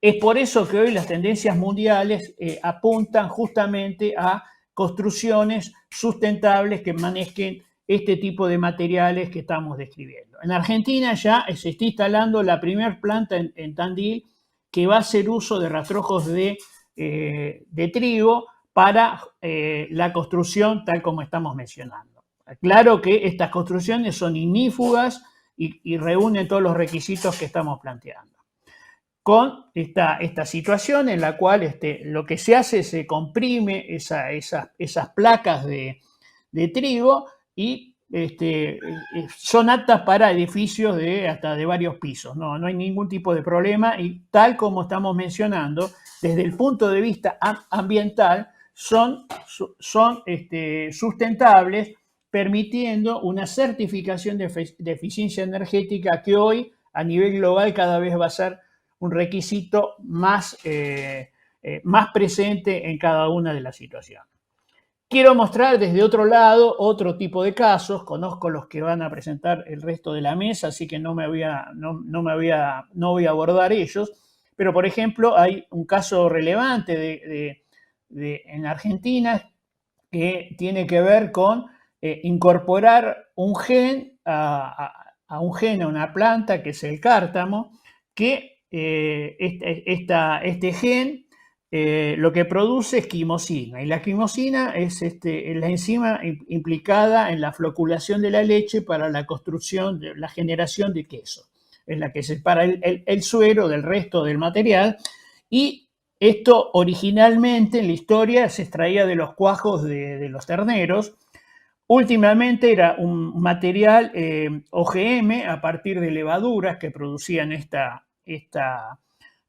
Es por eso que hoy las tendencias mundiales apuntan justamente a construcciones sustentables que manejen este tipo de materiales que estamos describiendo. En Argentina ya se está instalando la primera planta en Tandil que va a hacer uso de rastrojos de trigo para la construcción tal como estamos mencionando. Claro que estas construcciones son ignífugas y reúnen todos los requisitos que estamos planteando. Con esta situación en la cual lo que se hace es se comprime esas placas de trigo y son aptas para edificios hasta de varios pisos. No hay ningún tipo de problema y tal como estamos mencionando, desde el punto de vista ambiental, son sustentables, permitiendo una certificación de eficiencia energética que hoy a nivel global cada vez va a ser un requisito más presente en cada una de las situaciones. Quiero mostrar desde otro lado otro tipo de casos. Conozco los que van a presentar el resto de la mesa, así que no voy a abordar ellos. Pero, por ejemplo, hay un caso relevante en Argentina que tiene que ver con incorporar un gen a una planta que es el cártamo, que este gen lo que produce es quimosina, y la quimosina es la enzima implicada en la floculación de la leche para la construcción, la generación de queso. Es la que separa el suero del resto del material, y esto originalmente en la historia se extraía de los cuajos de los terneros. Últimamente era un material OGM a partir de levaduras que producían esta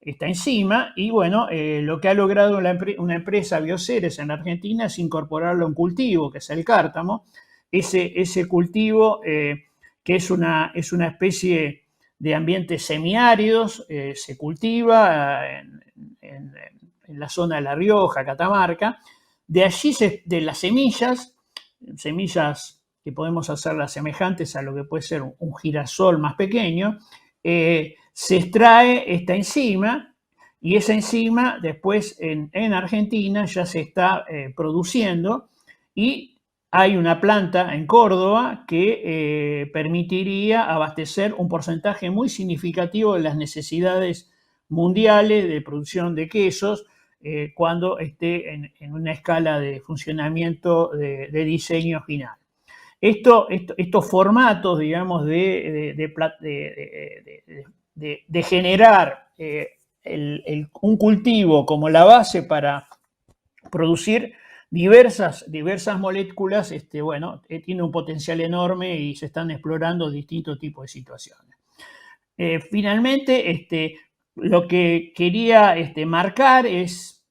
esta enzima y bueno, lo que ha logrado una empresa Bioceres en Argentina es incorporarlo a un cultivo, que es el cártamo. Ese cultivo, que es una especie de ambientes semiáridos, se cultiva en la zona de La Rioja, Catamarca. De allí, de las semillas que podemos hacerlas semejantes a lo que puede ser un girasol más pequeño, se extrae esta enzima y esa enzima después en Argentina ya se está produciendo y hay una planta en Córdoba que permitiría abastecer un porcentaje muy significativo de las necesidades mundiales de producción de quesos cuando esté en una escala de funcionamiento de diseño final. Estos formatos, digamos, de generar un cultivo como la base para producir diversas moléculas, bueno, tiene un potencial enorme y se están explorando distintos tipos de situaciones. Finalmente, lo que quería marcar es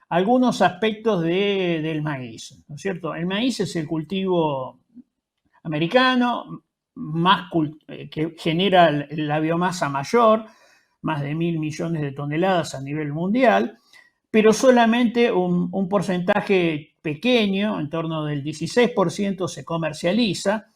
algunos aspectos del maíz, ¿no es cierto? El maíz es el cultivo americano que genera la biomasa mayor, más de 1.000 millones de toneladas a nivel mundial, pero solamente un porcentaje pequeño, en torno del 16%, se comercializa.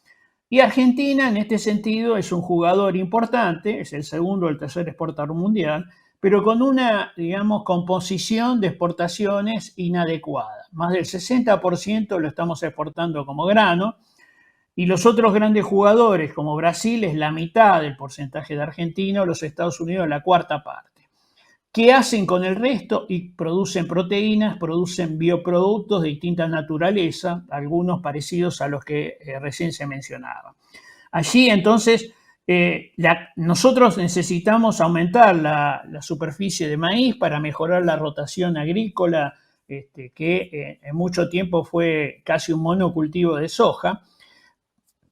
Y Argentina, en este sentido, es un jugador importante, es el segundo o el tercer exportador mundial, pero con una, digamos, composición de exportaciones inadecuada. Más del 60% lo estamos exportando como grano, y los otros grandes jugadores, como Brasil, es la mitad del porcentaje de Argentina, o los Estados Unidos la cuarta parte. ¿Qué hacen con el resto? Y producen proteínas, producen bioproductos de distinta naturaleza, algunos parecidos a los que recién se mencionaba. Allí, entonces, nosotros necesitamos aumentar la superficie de maíz para mejorar la rotación agrícola, que en mucho tiempo fue casi un monocultivo de soja.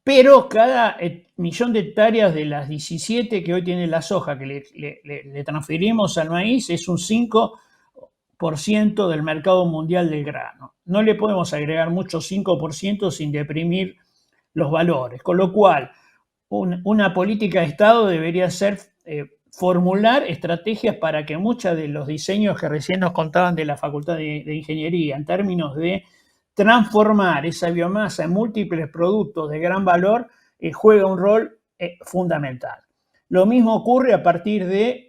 Pero cada millón de hectáreas de las 17 que hoy tiene la soja que le transferimos al maíz es un 5% del mercado mundial del grano. No le podemos agregar mucho 5% sin deprimir los valores, con lo cual una política de Estado debería ser formular estrategias para que muchos de los diseños que recién nos contaban de la Facultad de Ingeniería en términos de transformar esa biomasa en múltiples productos de gran valor juega un rol fundamental. Lo mismo ocurre a partir del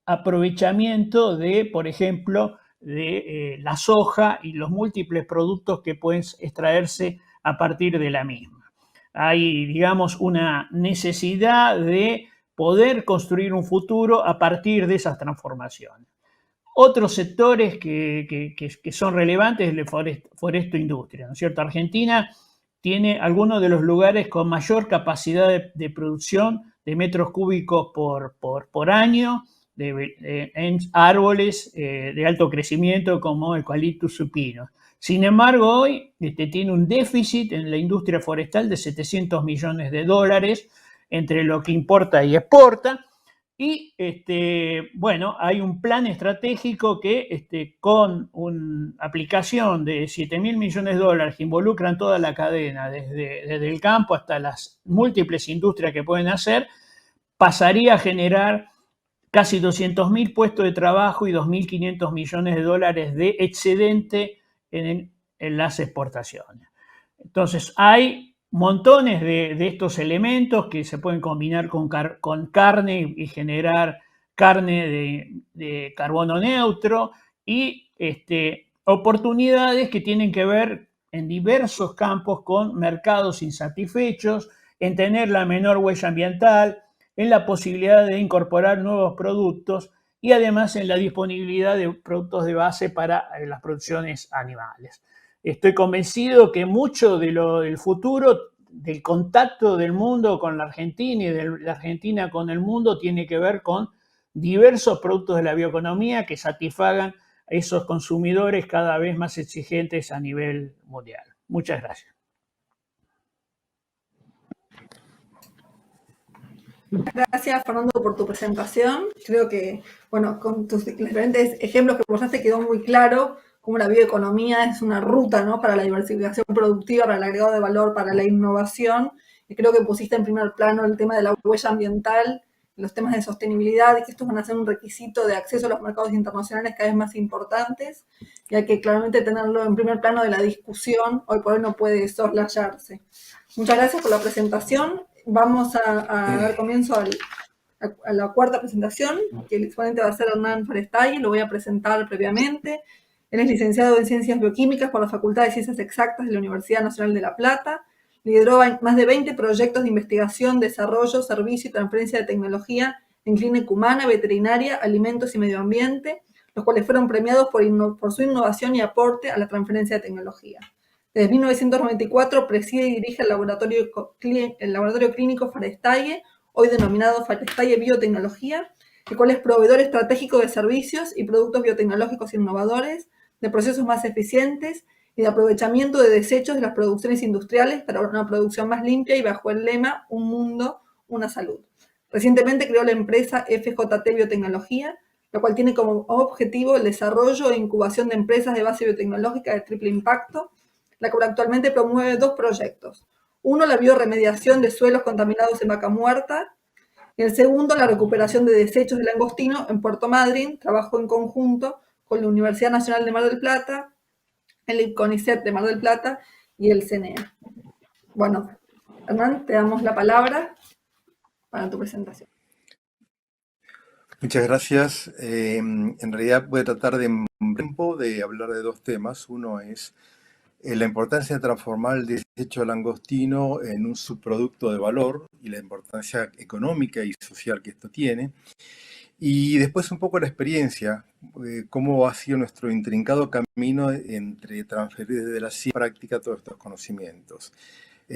aprovechamiento de, por ejemplo, de la soja y los múltiples productos que pueden extraerse a partir de la misma. Hay, digamos, una necesidad de poder construir un futuro a partir de esas transformaciones. Otros sectores que son relevantes es el foresto-industria, ¿no es cierto? Argentina tiene algunos de los lugares con mayor capacidad de producción de metros cúbicos por año en árboles de alto crecimiento como eucaliptus supino. Sin embargo, hoy tiene un déficit en la industria forestal de 700 millones de dólares entre lo que importa y exporta. Y bueno, hay un plan estratégico que con una aplicación de 7.000 millones de dólares que involucran toda la cadena, desde el campo hasta las múltiples industrias que pueden hacer, pasaría a generar casi 200.000 puestos de trabajo y 2.500 millones de dólares de excedente en las exportaciones. Entonces, hay montones de estos elementos que se pueden combinar con carne y generar carne de carbono neutro y oportunidades que tienen que ver en diversos campos con mercados insatisfechos, en tener la menor huella ambiental, en la posibilidad de incorporar nuevos productos y además en la disponibilidad de productos de base para las producciones animales. Estoy convencido que mucho del futuro, del contacto del mundo con la Argentina y de la Argentina con el mundo, tiene que ver con diversos productos de la bioeconomía que satisfagan a esos consumidores cada vez más exigentes a nivel mundial. Muchas gracias. Gracias, Fernando, por tu presentación. Creo que, bueno, con tus diferentes ejemplos que mostraste quedó muy claro cómo la bioeconomía es una ruta, ¿no?, para la diversificación productiva, para el agregado de valor, para la innovación. Y creo que pusiste en primer plano el tema de la huella ambiental, los temas de sostenibilidad, y que estos van a ser un requisito de acceso a los mercados internacionales cada vez más importantes. Y hay que claramente tenerlo en primer plano de la discusión. Hoy por hoy no puede soslayarse. Muchas gracias por la presentación. Vamos a dar comienzo a la cuarta presentación, que el exponente va a ser Hernán Forestay, lo voy a presentar previamente. Él es licenciado en Ciencias Bioquímicas por la Facultad de Ciencias Exactas de la Universidad Nacional de La Plata. Lideró más de 20 proyectos de investigación, desarrollo, servicio y transferencia de tecnología en clínica humana, veterinaria, alimentos y medio ambiente, los cuales fueron premiados por su innovación y aporte a la transferencia de tecnología. Desde 1994 preside y dirige el laboratorio clínico Forestaye, hoy denominado Forestaye Biotecnología, el cual es proveedor estratégico de servicios y productos biotecnológicos innovadores, de procesos más eficientes y de aprovechamiento de desechos de las producciones industriales para una producción más limpia y bajo el lema Un mundo, una salud. Recientemente creó la empresa FJT Biotecnología, la cual tiene como objetivo el desarrollo e incubación de empresas de base biotecnológica de triple impacto, la cual actualmente promueve 2 proyectos. Uno, la bioremediación de suelos contaminados en vaca muerta, y el segundo, la recuperación de desechos de langostino en Puerto Madryn. Trabajo en conjunto con la Universidad Nacional de Mar del Plata, el CONICET de Mar del Plata y el CNEA. Bueno, Hernán, te damos la palabra para tu presentación. Muchas gracias. En realidad voy a tratar de hablar de 2 temas. Uno es la importancia de transformar el desecho de langostino en un subproducto de valor y la importancia económica y social que esto tiene. Y después un poco la experiencia, cómo ha sido nuestro intrincado camino entre transferir desde la ciencia práctica todos estos conocimientos.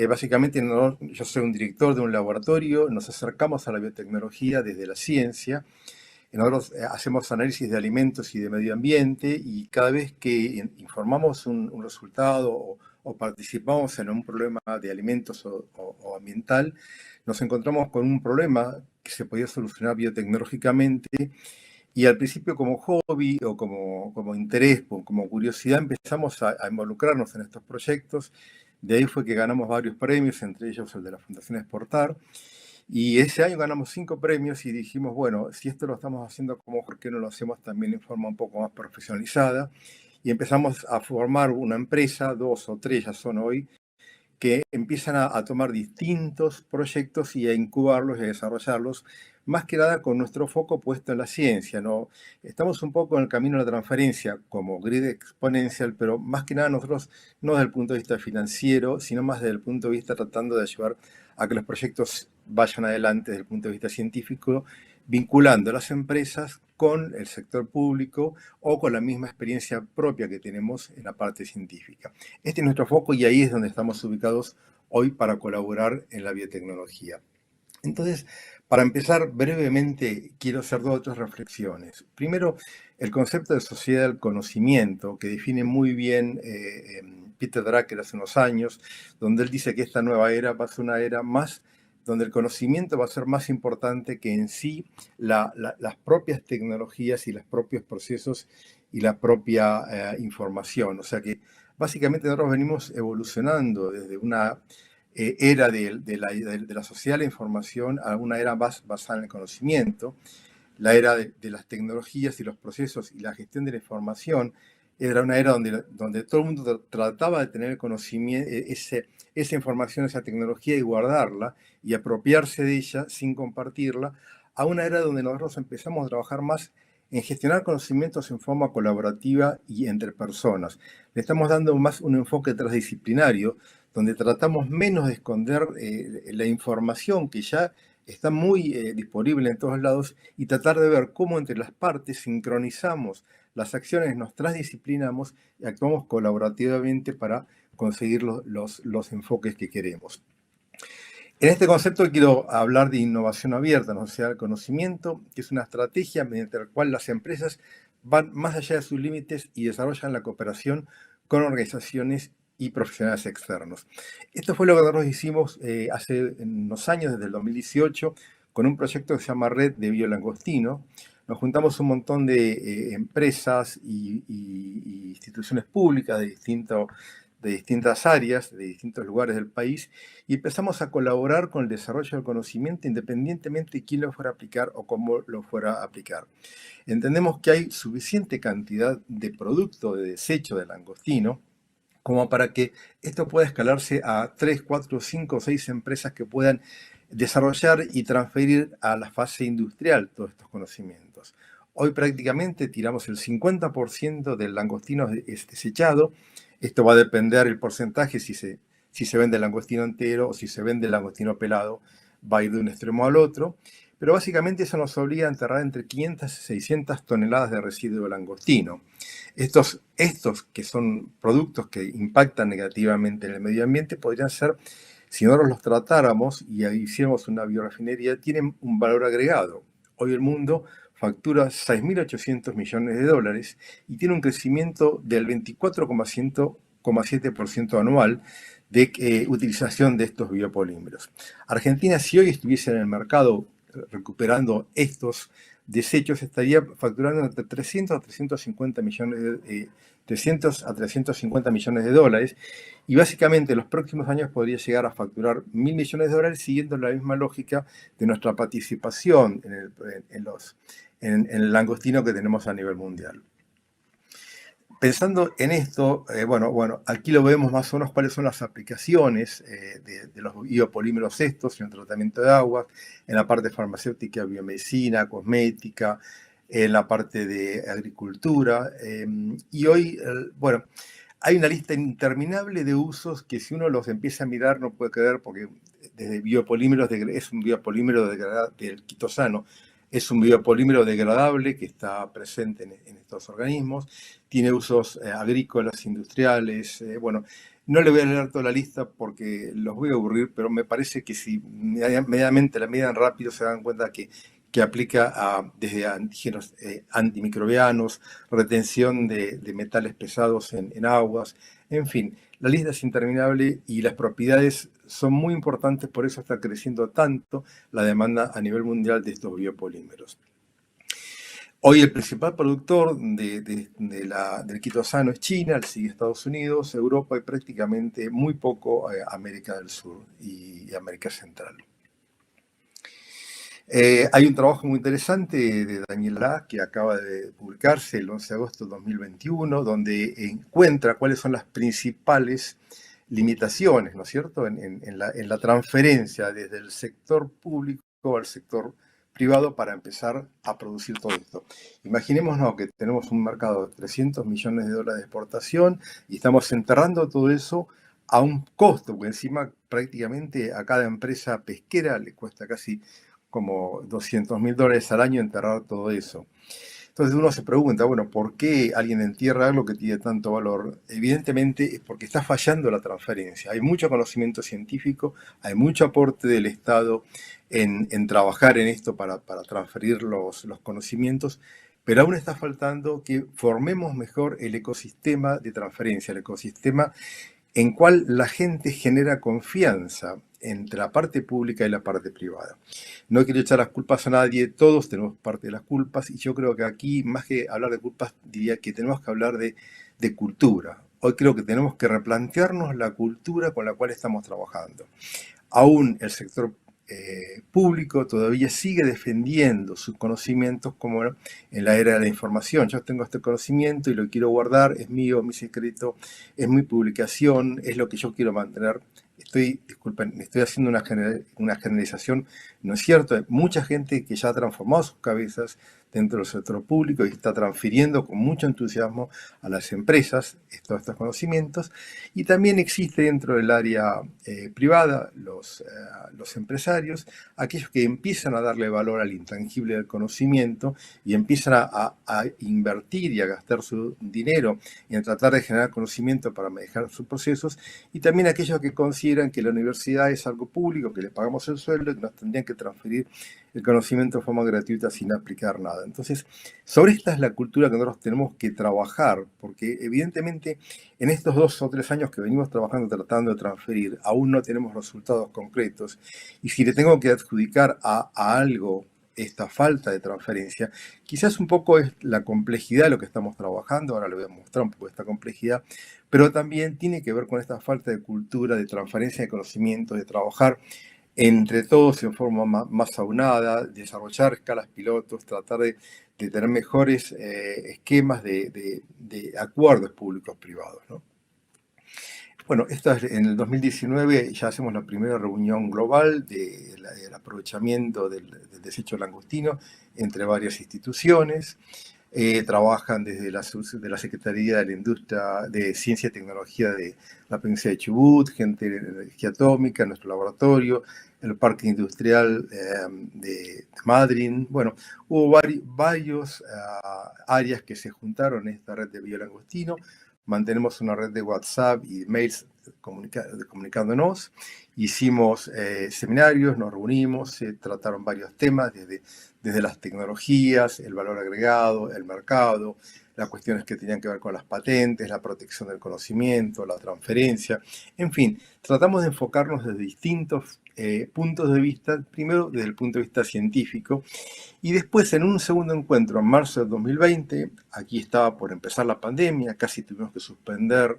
Básicamente yo soy un director de un laboratorio, nos acercamos a la biotecnología desde la ciencia. Nosotros hacemos análisis de alimentos y de medio ambiente y cada vez que informamos un resultado o participamos en un problema de alimentos o ambiental, nos encontramos con un problema que se podía solucionar biotecnológicamente y al principio como hobby o como interés, como curiosidad empezamos a involucrarnos en estos proyectos. De ahí fue que ganamos varios premios, entre ellos el de la Fundación Exportar. Y ese año ganamos 5 premios y dijimos, bueno, si esto lo estamos haciendo como, ¿por qué no lo hacemos también en forma un poco más profesionalizada? Y empezamos a formar una empresa, 2 o 3 ya son hoy, que empiezan a tomar distintos proyectos y a incubarlos y a desarrollarlos, más que nada con nuestro foco puesto en la ciencia, ¿no? Estamos un poco en el camino de la transferencia como grid exponencial, pero más que nada nosotros no desde el punto de vista financiero, sino más desde el punto de vista tratando de ayudar a que los proyectos vayan adelante desde el punto de vista científico, vinculando a las empresas con el sector público o con la misma experiencia propia que tenemos en la parte científica. Este es nuestro foco y ahí es donde estamos ubicados hoy para colaborar en la biotecnología. Entonces, para empezar brevemente, quiero hacer 2 o 3 reflexiones. Primero, el concepto de sociedad del conocimiento, que define muy bien Peter Drucker hace unos años, donde él dice que esta nueva era va a ser una era más donde el conocimiento va a ser más importante que en sí las propias tecnologías y los propios procesos y la propia información. O sea que básicamente nosotros venimos evolucionando desde una era de la sociedad de la información a una era más basada en el conocimiento. La era de las tecnologías y los procesos y la gestión de la información era una era donde todo el mundo trataba de tener el conocimiento, esa información, esa tecnología y guardarla y apropiarse de ella sin compartirla, a una era donde nosotros empezamos a trabajar más en gestionar conocimientos en forma colaborativa y entre personas. Le estamos dando más un enfoque transdisciplinario, donde tratamos menos de esconder la información que ya está muy disponible en todos lados y tratar de ver cómo entre las partes sincronizamos las acciones, nos transdisciplinamos y actuamos colaborativamente para conseguir los enfoques que queremos. En este concepto quiero hablar de innovación abierta en la sociedad del conocimiento, que es una estrategia mediante la cual las empresas van más allá de sus límites y desarrollan la cooperación con organizaciones y profesionales externos. Esto fue lo que nosotros hicimos hace unos años, desde el 2018, con un proyecto que se llama Red de Biolangostino. Nos juntamos un montón de empresas y instituciones públicas de distintas áreas, de distintos lugares del país, y empezamos a colaborar con el desarrollo del conocimiento independientemente de quién lo fuera a aplicar o cómo lo fuera a aplicar. Entendemos que hay suficiente cantidad de producto de desecho de langostino como para que esto pueda escalarse a 3, 4, 5, 6 empresas que puedan desarrollar y transferir a la fase industrial todos estos conocimientos. Hoy prácticamente tiramos el 50% del langostino es desechado. Esto va a depender el porcentaje, si se vende el langostino entero o si se vende el langostino pelado, va a ir de un extremo al otro. Pero básicamente eso nos obliga a enterrar entre 500 y 600 toneladas de residuo de langostino. Estos que son productos que impactan negativamente en el medio ambiente podrían ser, si nosotros los tratáramos y hiciéramos una biorefinería, tienen un valor agregado. Hoy el mundo factura 6.800 millones de dólares y tiene un crecimiento del 24,7% anual de utilización de estos biopolímeros. Argentina, si hoy estuviese en el mercado recuperando estos desechos, estaría facturando entre 300 a 350 millones de dólares, y básicamente en los próximos años podría llegar a facturar 1.000 millones de dólares siguiendo la misma lógica de nuestra participación en el langostino que tenemos a nivel mundial. Pensando en esto, aquí lo vemos más o menos cuáles son las aplicaciones de los biopolímeros estos en el tratamiento de aguas, en la parte farmacéutica, biomedicina, cosmética, en la parte de agricultura. Y hoy, hay una lista interminable de usos que si uno los empieza a mirar no puede creer, porque desde biopolímeros, es un biopolímero del quitosano, es un biopolímero degradable que está presente en estos organismos, tiene usos agrícolas, industriales, no le voy a leer toda la lista porque los voy a aburrir, pero me parece que si medianamente la miran rápido se dan cuenta que aplica desde antígenos antimicrobianos, retención de metales pesados en aguas, en fin, la lista es interminable y las propiedades son muy importantes, por eso está creciendo tanto la demanda a nivel mundial de estos biopolímeros. Hoy el principal productor del quitosano es China, le sigue Estados Unidos, Europa y prácticamente muy poco América del Sur y América Central. Hay un trabajo muy interesante de Daniel Lara que acaba de publicarse el 11 de agosto de 2021, donde encuentra cuáles son las principales limitaciones, ¿no es cierto?, en la transferencia desde el sector público al sector privado para empezar a producir todo esto. Imaginémonos que tenemos un mercado de 300 millones de dólares de exportación y estamos enterrando todo eso a un costo, porque encima prácticamente a cada empresa pesquera le cuesta casi como $200.000 al año enterrar todo eso. Entonces uno se pregunta, ¿por qué alguien entierra algo que tiene tanto valor? Evidentemente es porque está fallando la transferencia. Hay mucho conocimiento científico, hay mucho aporte del Estado en trabajar en esto para transferir los conocimientos, pero aún está faltando que formemos mejor el ecosistema de transferencia, el ecosistema en cual la gente genera confianza entre la parte pública y la parte privada. No quiero echar las culpas a nadie, todos tenemos parte de las culpas, y yo creo que aquí, más que hablar de culpas, diría que tenemos que hablar de cultura. Hoy creo que tenemos que replantearnos la cultura con la cual estamos trabajando. Aún el sector público todavía sigue defendiendo sus conocimientos como en la era de la información. Yo tengo este conocimiento y lo quiero guardar, es mío, mi secreto, es mi publicación, es lo que yo quiero mantener. Disculpen, estoy haciendo una generalización, no es cierto. Hay mucha gente que ya ha transformado sus cabezas dentro del sector público y está transfiriendo con mucho entusiasmo a las empresas todos estos conocimientos, y también existe dentro del área privada los empresarios, aquellos que empiezan a darle valor al intangible del conocimiento y empiezan a invertir y a gastar su dinero en tratar de generar conocimiento para manejar sus procesos, y también aquellos que consideran que la universidad es algo público, que les pagamos el sueldo y que nos tendrían que transferir el conocimiento de forma gratuita sin aplicar nada. Entonces, sobre esta es la cultura que nosotros tenemos que trabajar, porque evidentemente en estos 2 o 3 años que venimos trabajando tratando de transferir, aún no tenemos resultados concretos. Y si le tengo que adjudicar a algo esta falta de transferencia, quizás un poco es la complejidad de lo que estamos trabajando, ahora le voy a mostrar un poco esta complejidad, pero también tiene que ver con esta falta de cultura, de transferencia de conocimiento, de trabajar entre todos en forma más aunada, desarrollar escalas pilotos, tratar de tener mejores esquemas de acuerdos públicos-privados, ¿no? Bueno, en el 2019 ya hacemos la primera reunión global del aprovechamiento del desecho langostino entre varias instituciones. Trabajan desde la Secretaría de la Industria de Ciencia y Tecnología de la provincia de Chubut, gente de energía atómica, nuestro laboratorio, el Parque Industrial de Madryn. Bueno, hubo varios áreas que se juntaron en esta red de biolangostino. Mantenemos una red de WhatsApp y mails comunicándonos. Hicimos seminarios, nos reunimos, se trataron varios temas, desde las tecnologías, el valor agregado, el mercado, las cuestiones que tenían que ver con las patentes, la protección del conocimiento, la transferencia. En fin, tratamos de enfocarnos desde distintos puntos de vista, primero desde el punto de vista científico, y después en un segundo encuentro en marzo de 2020, aquí estaba por empezar la pandemia, casi tuvimos que suspender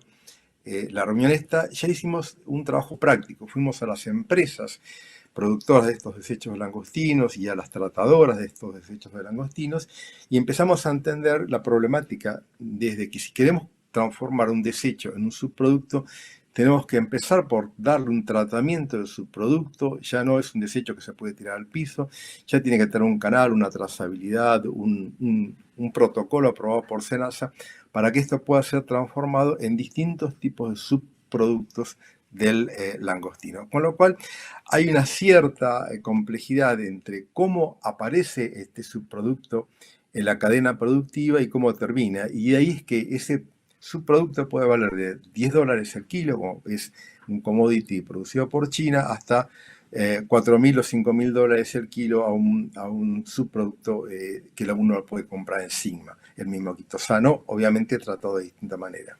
la reunión esta, ya hicimos un trabajo práctico, fuimos a las empresas productoras de estos desechos langostinos y a las tratadoras de estos desechos de langostinos y empezamos a entender la problemática desde que si queremos transformar un desecho en un subproducto, tenemos que empezar por darle un tratamiento del subproducto, ya no es un desecho que se puede tirar al piso, ya tiene que tener un canal, una trazabilidad, un protocolo aprobado por SENASA para que esto pueda ser transformado en distintos tipos de subproductos del langostino. Con lo cual hay una cierta complejidad entre cómo aparece este subproducto en la cadena productiva y cómo termina. Y de ahí es que ese subproducto puede valer de $10 el kilo, como es un commodity producido por China, hasta $4.000 o $5.000 el kilo a un subproducto que uno lo puede comprar en Sigma, el mismo quitosano, obviamente tratado de distinta manera.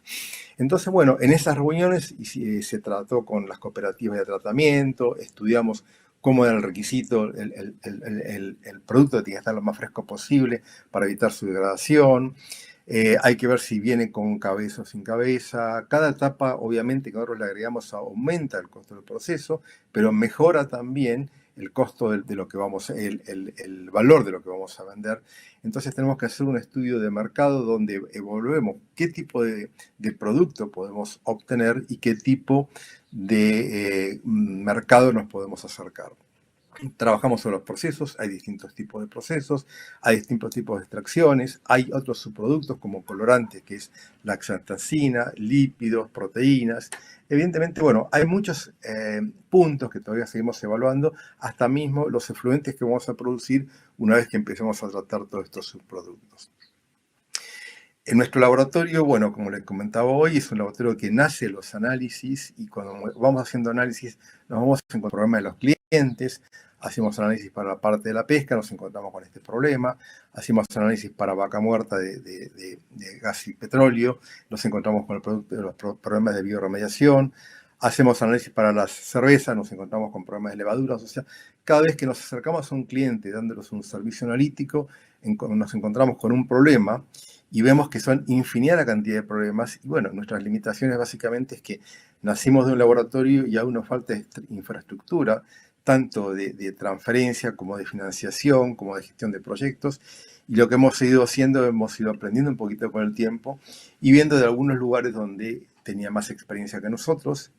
Entonces, bueno, en esas reuniones se trató con las cooperativas de tratamiento, estudiamos cómo era el requisito, el producto tiene que estar lo más fresco posible para evitar su degradación. Hay que ver si viene con cabeza o sin cabeza. Cada etapa, obviamente, que nosotros le agregamos, aumenta el costo del proceso, pero mejora también el costo de lo que el valor de lo que vamos a vender. Entonces tenemos que hacer un estudio de mercado donde evaluemos qué tipo de producto podemos obtener y qué tipo de mercado nos podemos acercar. Trabajamos sobre los procesos, hay distintos tipos de procesos, hay distintos tipos de extracciones, hay otros subproductos como colorantes, que es la xanthacina, lípidos, proteínas. Evidentemente, bueno, hay muchos puntos que todavía seguimos evaluando, hasta mismo los efluentes que vamos a producir una vez que empecemos a tratar todos estos subproductos. En nuestro laboratorio, bueno, como les comentaba hoy, es un laboratorio que nace de los análisis y cuando vamos haciendo análisis nos vamos a encontrar problemas de los clientes, hacemos análisis para la parte de la pesca, nos encontramos con este problema, hacemos análisis para vaca muerta de gas y petróleo, nos encontramos con los problemas de bioremediación, hacemos análisis para las cervezas, nos encontramos con problemas de levaduras, o sea, cada vez que nos acercamos a un cliente dándoles un servicio analítico, nos encontramos con un problema y vemos que son infinidad la cantidad de problemas. Y bueno, nuestras limitaciones básicamente es que nacimos de un laboratorio y aún nos falta infraestructura, tanto de transferencia como de financiación, como de gestión de proyectos. Y lo que hemos ido haciendo, hemos ido aprendiendo un poquito con el tiempo y viendo de algunos lugares donde tenía más experiencia que nosotros.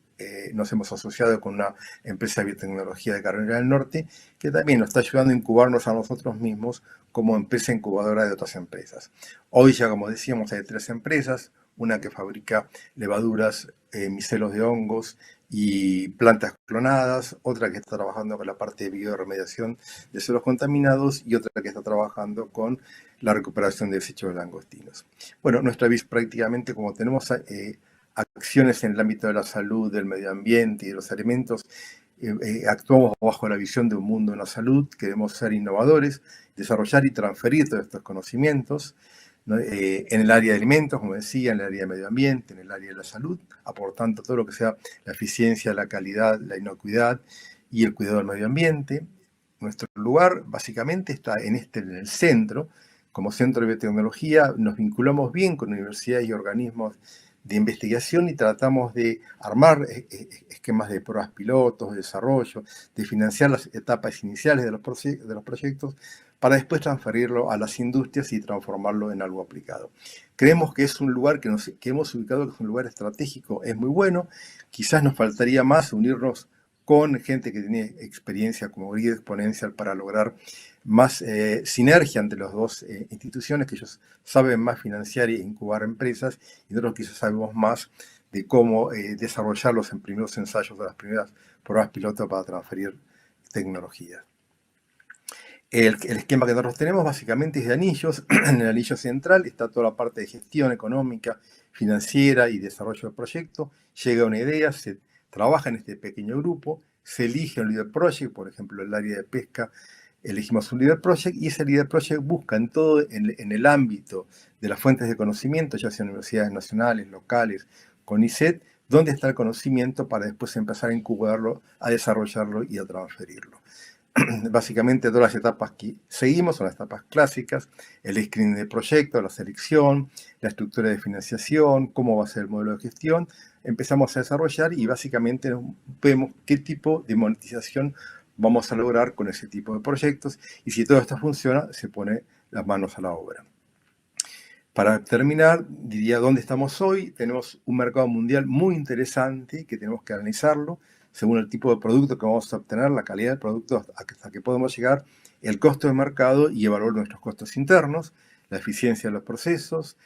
Nos hemos asociado con una empresa de biotecnología de Carolina del Norte que también nos está ayudando a incubarnos a nosotros mismos como empresa incubadora de otras empresas. Hoy ya, como decíamos, hay 3 empresas, una que fabrica levaduras, micelos de hongos y plantas clonadas, otra que está trabajando con la parte de bioremediación de suelos contaminados y otra que está trabajando con la recuperación de desechos de langostinos. Bueno, nuestra BIS prácticamente, como tenemos acciones en el ámbito de la salud, del medio ambiente y de los alimentos, actuamos bajo la visión de un mundo en la salud, queremos ser innovadores, desarrollar y transferir todos estos conocimientos, ¿no? En el área de alimentos, como decía, en el área de medio ambiente, en el área de la salud, aportando todo lo que sea la eficiencia, la calidad, la inocuidad y el cuidado del medio ambiente. Nuestro lugar básicamente está en el centro. Como centro de biotecnología nos vinculamos bien con universidades y organismos de investigación y tratamos de armar esquemas de pruebas pilotos, de desarrollo, de financiar las etapas iniciales de los proyectos para después transferirlo a las industrias y transformarlo en algo aplicado. Creemos que es un lugar que hemos ubicado, que es un lugar estratégico, es muy bueno. Quizás nos faltaría más unirnos con gente que tiene experiencia como guía exponencial para lograr más sinergia entre las dos instituciones, que ellos saben más financiar e incubar empresas, y nosotros quizás sabemos más de cómo desarrollarlos en primeros ensayos de las primeras pruebas piloto para transferir tecnología. El esquema que nosotros tenemos básicamente es de anillos. En el anillo central está toda la parte de gestión económica, financiera y desarrollo del proyecto. Llega una idea, se trabaja en este pequeño grupo, se elige un líder project, por ejemplo, en el área de pesca elegimos un líder project y ese líder project busca en todo en el ámbito de las fuentes de conocimiento, ya sea universidades nacionales, locales, CONICET, dónde está el conocimiento para después empezar a incubarlo, a desarrollarlo y a transferirlo. Básicamente todas las etapas que seguimos son las etapas clásicas: el screening de proyecto, la selección, la estructura de financiación, cómo va a ser el modelo de gestión. Empezamos a desarrollar y básicamente vemos qué tipo de monetización vamos a lograr con ese tipo de proyectos, y si todo esto funciona, se pone las manos a la obra. Para terminar, diría dónde estamos hoy. Tenemos un mercado mundial muy interesante que tenemos que analizarlo según el tipo de producto que vamos a obtener, la calidad del producto hasta que podemos llegar, el costo de mercado y evaluar nuestros costos internos, la eficiencia de los procesos.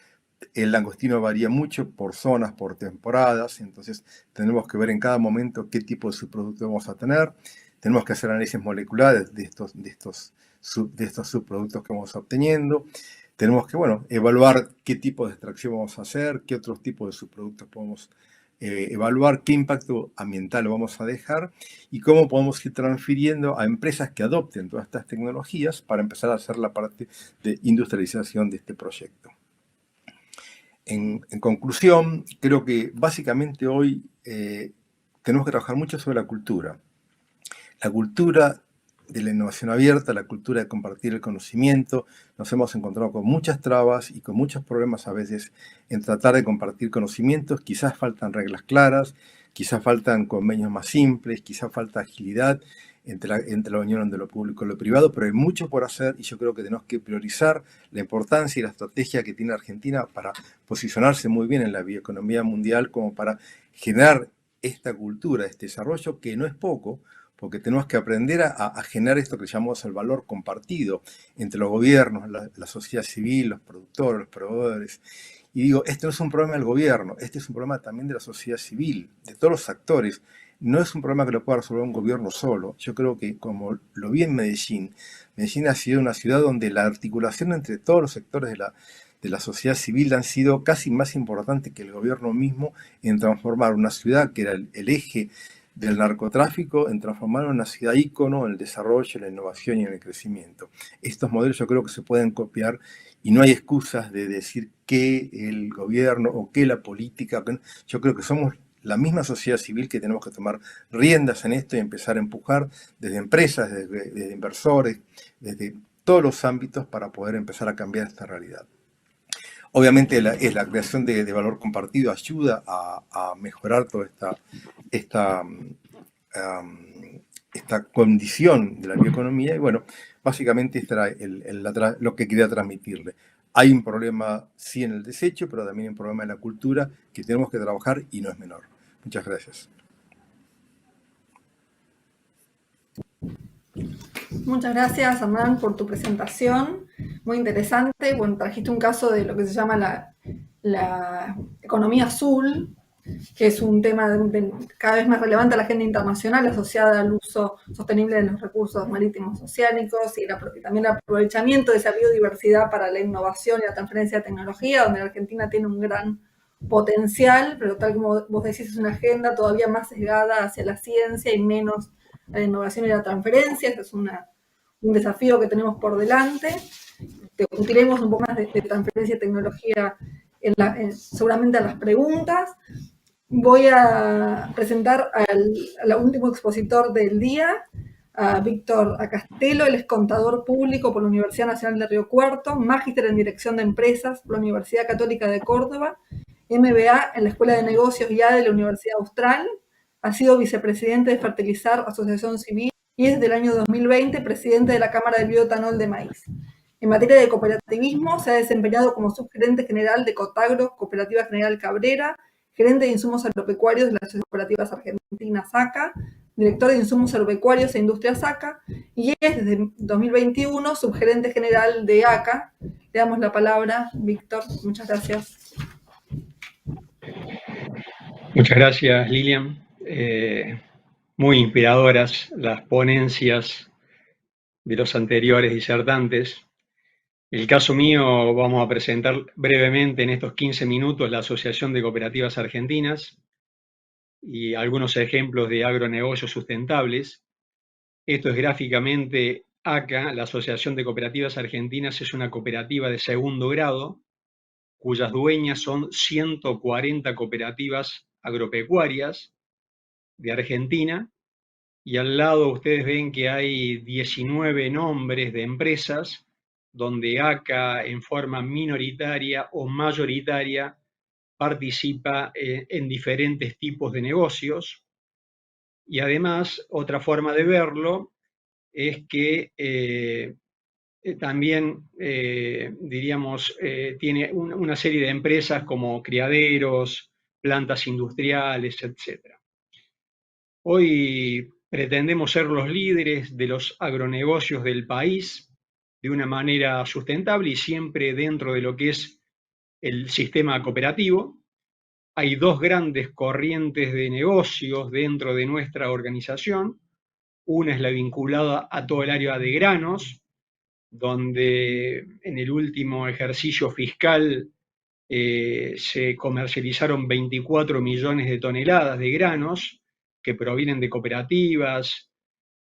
El langostino varía mucho por zonas, por temporadas, entonces tenemos que ver en cada momento qué tipo de subproducto vamos a tener. Tenemos que hacer análisis moleculares de estos subproductos que vamos obteniendo. Tenemos que, evaluar qué tipo de extracción vamos a hacer, qué otros tipos de subproductos podemos evaluar, qué impacto ambiental vamos a dejar y cómo podemos ir transfiriendo a empresas que adopten todas estas tecnologías para empezar a hacer la parte de industrialización de este proyecto. En conclusión, creo que básicamente hoy tenemos que trabajar mucho sobre la cultura. La cultura de la innovación abierta, la cultura de compartir el conocimiento. Nos hemos encontrado con muchas trabas y con muchos problemas a veces en tratar de compartir conocimientos. Quizás faltan reglas claras, quizás faltan convenios más simples, quizás falta agilidad entre la unión de lo público y lo privado, pero hay mucho por hacer y yo creo que tenemos que priorizar la importancia y la estrategia que tiene Argentina para posicionarse muy bien en la bioeconomía mundial, como para generar esta cultura, este desarrollo, que no es poco, porque tenemos que aprender a generar esto que llamamos el valor compartido entre los gobiernos, la sociedad civil, los productores, los proveedores. Y digo, este no es un problema del gobierno, este es un problema también de la sociedad civil, de todos los actores. No es un problema que lo pueda resolver un gobierno solo. Yo creo que, como lo vi en Medellín, Medellín ha sido una ciudad donde la articulación entre todos los sectores de la sociedad civil han sido casi más importante que el gobierno mismo en transformar una ciudad que era el eje del narcotráfico, en transformar en una ciudad ícono en el desarrollo, en la innovación y en el crecimiento. Estos modelos yo creo que se pueden copiar y no hay excusas de decir que el gobierno o que la política. Yo creo que somos la misma sociedad civil que tenemos que tomar riendas en esto y empezar a empujar desde empresas, desde inversores, desde todos los ámbitos para poder empezar a cambiar esta realidad. Obviamente la creación de valor compartido ayuda a mejorar toda esta condición de la bioeconomía y básicamente esto era lo que quería transmitirle. Hay un problema sí en el desecho, pero también un problema en la cultura que tenemos que trabajar y no es menor. Muchas gracias. Muchas gracias, Hernán, por tu presentación. Muy interesante. Bueno, trajiste un caso de lo que se llama la economía azul, que es un tema cada vez más relevante a la agenda internacional asociada al uso sostenible de los recursos marítimos oceánicos y también el aprovechamiento de esa biodiversidad para la innovación y la transferencia de tecnología, donde la Argentina tiene un gran potencial, pero tal como vos decís, es una agenda todavía más sesgada hacia la ciencia y menos a la innovación y la transferencia. Este es un desafío que tenemos por delante. Discutiremos un poco más de transferencia y tecnología seguramente a las preguntas. Voy a presentar al último expositor del día, a Víctor Acastelo. Él es contador público por la Universidad Nacional de Río Cuarto, magíster en Dirección de Empresas por la Universidad Católica de Córdoba, MBA en la Escuela de Negocios IA de la Universidad Austral, ha sido vicepresidente de Fertilizar Asociación Civil y es desde el año 2020 presidente de la Cámara del Bioetanol de Maíz. En materia de cooperativismo se ha desempeñado como subgerente general de Cotagro, Cooperativa General Cabrera, gerente de insumos agropecuarios de las Cooperativas Argentinas SACA, director de insumos agropecuarios e industria SACA, y es desde 2021 subgerente general de ACA. Le damos la palabra, Víctor. Muchas gracias. Muchas gracias, Lilian. Muy inspiradoras las ponencias de los anteriores disertantes. En el caso mío, vamos a presentar brevemente en estos 15 minutos la Asociación de Cooperativas Argentinas y algunos ejemplos de agronegocios sustentables. Esto es gráficamente ACA, la Asociación de Cooperativas Argentinas, es una cooperativa de segundo grado, cuyas dueñas son 140 cooperativas agropecuarias de Argentina, y al lado ustedes ven que hay 19 nombres de empresas donde ACA en forma minoritaria o mayoritaria participa en diferentes tipos de negocios. Y además, otra forma de verlo es que también, diríamos, tiene una serie de empresas como criaderos, plantas industriales, etc. Hoy pretendemos ser los líderes de los agronegocios del país de una manera sustentable y siempre dentro de lo que es el sistema cooperativo. Hay dos grandes corrientes de negocios dentro de nuestra organización. Una es la vinculada a todo el área de granos, donde en el último ejercicio fiscal se comercializaron 24 millones de toneladas de granos que provienen de cooperativas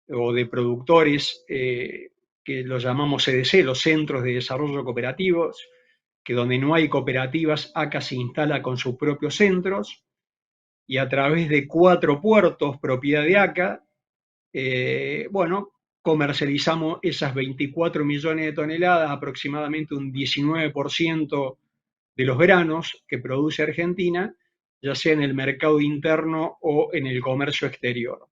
o de productores que los llamamos CDC, los Centros de Desarrollo Cooperativos, que donde no hay cooperativas, ACA se instala con sus propios centros, y a través de 4 puertos propiedad de ACA, comercializamos esas 24 millones de toneladas, aproximadamente un 19% de los granos que produce Argentina, ya sea en el mercado interno o en el comercio exterior.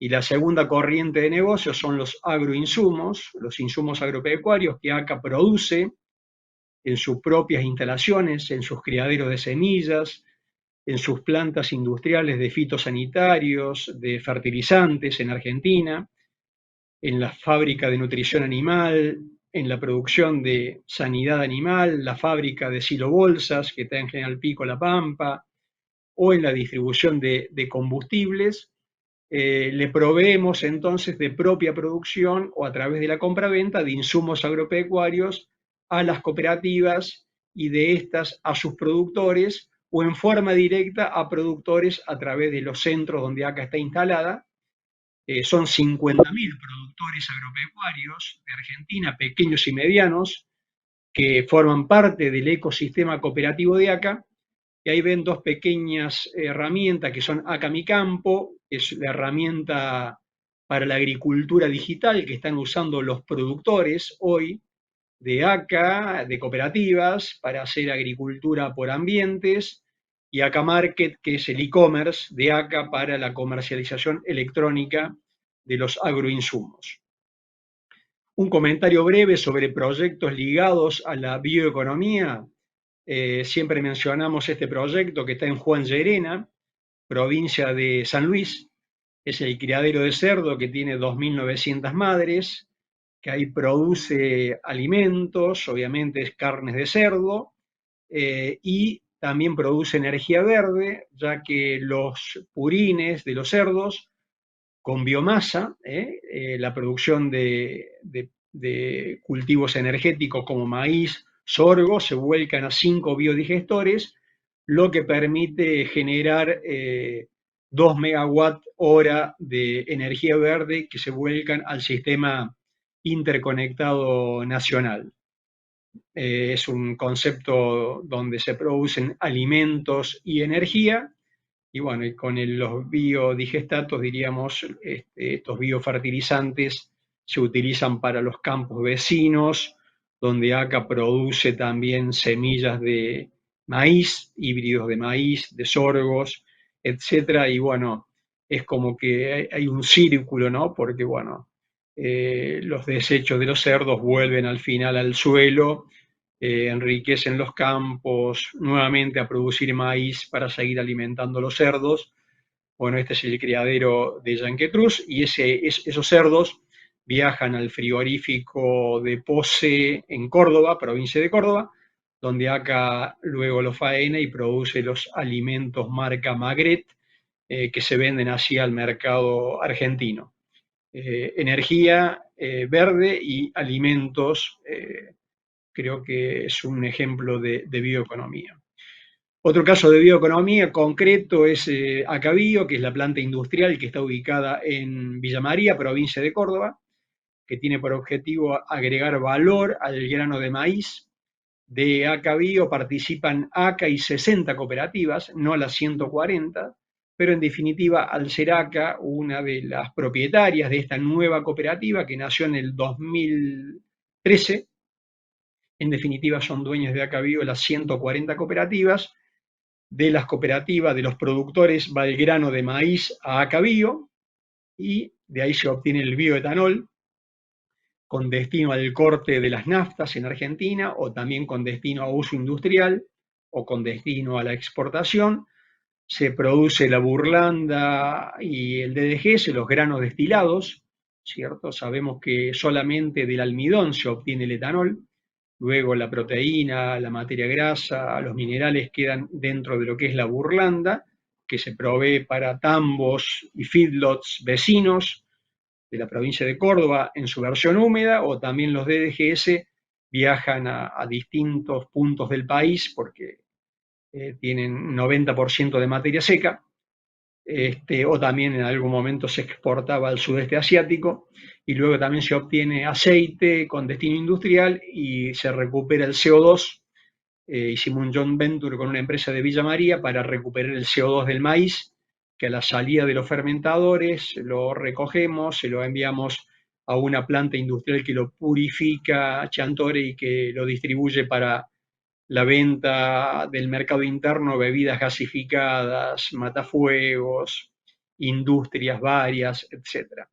Y la segunda corriente de negocios son los agroinsumos, los insumos agropecuarios que ACA produce en sus propias instalaciones, en sus criaderos de semillas, en sus plantas industriales de fitosanitarios, de fertilizantes en Argentina, en la fábrica de nutrición animal, en la producción de sanidad animal, la fábrica de silobolsas que está en General Pico, La Pampa, o en la distribución de combustibles. Le proveemos entonces de propia producción o a través de la compraventa de insumos agropecuarios a las cooperativas y de estas a sus productores o en forma directa a productores a través de los centros donde ACA está instalada. Son 50.000 productores agropecuarios de Argentina, pequeños y medianos, que forman parte del ecosistema cooperativo de ACA. Y ahí ven dos pequeñas herramientas que son ACA Mi Campo, que es la herramienta para la agricultura digital que están usando los productores hoy de ACA, de cooperativas, para hacer agricultura por ambientes, y ACA Market, que es el e-commerce de ACA para la comercialización electrónica de los agroinsumos. Un comentario breve sobre proyectos ligados a la bioeconomía. Siempre mencionamos este proyecto que está en Juan Llerena, provincia de San Luis. Es el criadero de cerdo que tiene 2.900 madres, que ahí produce alimentos, obviamente es carnes de cerdo, y también produce energía verde, ya que los purines de los cerdos, con biomasa, la producción de cultivos energéticos como maíz, sorgo, se vuelcan a 5 biodigestores, lo que permite generar 2 megawatt hora de energía verde que se vuelcan al sistema interconectado nacional. Es un concepto donde se producen alimentos y energía, y bueno, y con los biodigestatos, diríamos, estos biofertilizantes se utilizan para los campos vecinos, donde ACA produce también semillas de maíz, híbridos de maíz, de sorgos, etcétera, y bueno, es como que hay un círculo, ¿no? Porque bueno, los desechos de los cerdos vuelven al final al suelo, enriquecen los campos, nuevamente a producir maíz para seguir alimentando los cerdos. Bueno, este es el criadero de Yanquetruz y esos cerdos viajan al frigorífico de Poce en Córdoba, provincia de Córdoba, donde ACA luego lo faena y produce los alimentos marca Magret, que se venden así al mercado argentino. Energía verde y alimentos, creo que es un ejemplo de bioeconomía. Otro caso de bioeconomía concreto es Acabío, que es la planta industrial que está ubicada en Villa María, provincia de Córdoba, que tiene por objetivo agregar valor al grano de maíz. De Acabío participan ACA y 60 cooperativas, no las 140, pero en definitiva, al ser ACA una de las propietarias de esta nueva cooperativa que nació en el 2013, en definitiva son dueños de Acabío las 140 cooperativas. De las cooperativas de los productores va el grano de maíz a Acabío y de ahí se obtiene el bioetanol con destino al corte de las naftas en Argentina o también con destino a uso industrial o con destino a la exportación. Se produce la burlanda y el DDGS, los granos destilados, ¿cierto? Sabemos que solamente del almidón se obtiene el etanol. Luego la proteína, la materia grasa, los minerales quedan dentro de lo que es la burlanda, que se provee para tambos y feedlots vecinos de la provincia de Córdoba en su versión húmeda, o también los DDGS viajan a distintos puntos del país porque tienen 90% de materia seca, o también en algún momento se exportaba al sudeste asiático, y luego también se obtiene aceite con destino industrial y se recupera el CO2. Hicimos un joint venture con una empresa de Villa María para recuperar el CO2 del maíz, que a la salida de los fermentadores lo recogemos, se lo enviamos a una planta industrial que lo purifica, Chantore, y que lo distribuye para la venta del mercado interno, bebidas gasificadas, matafuegos, industrias varias, etc.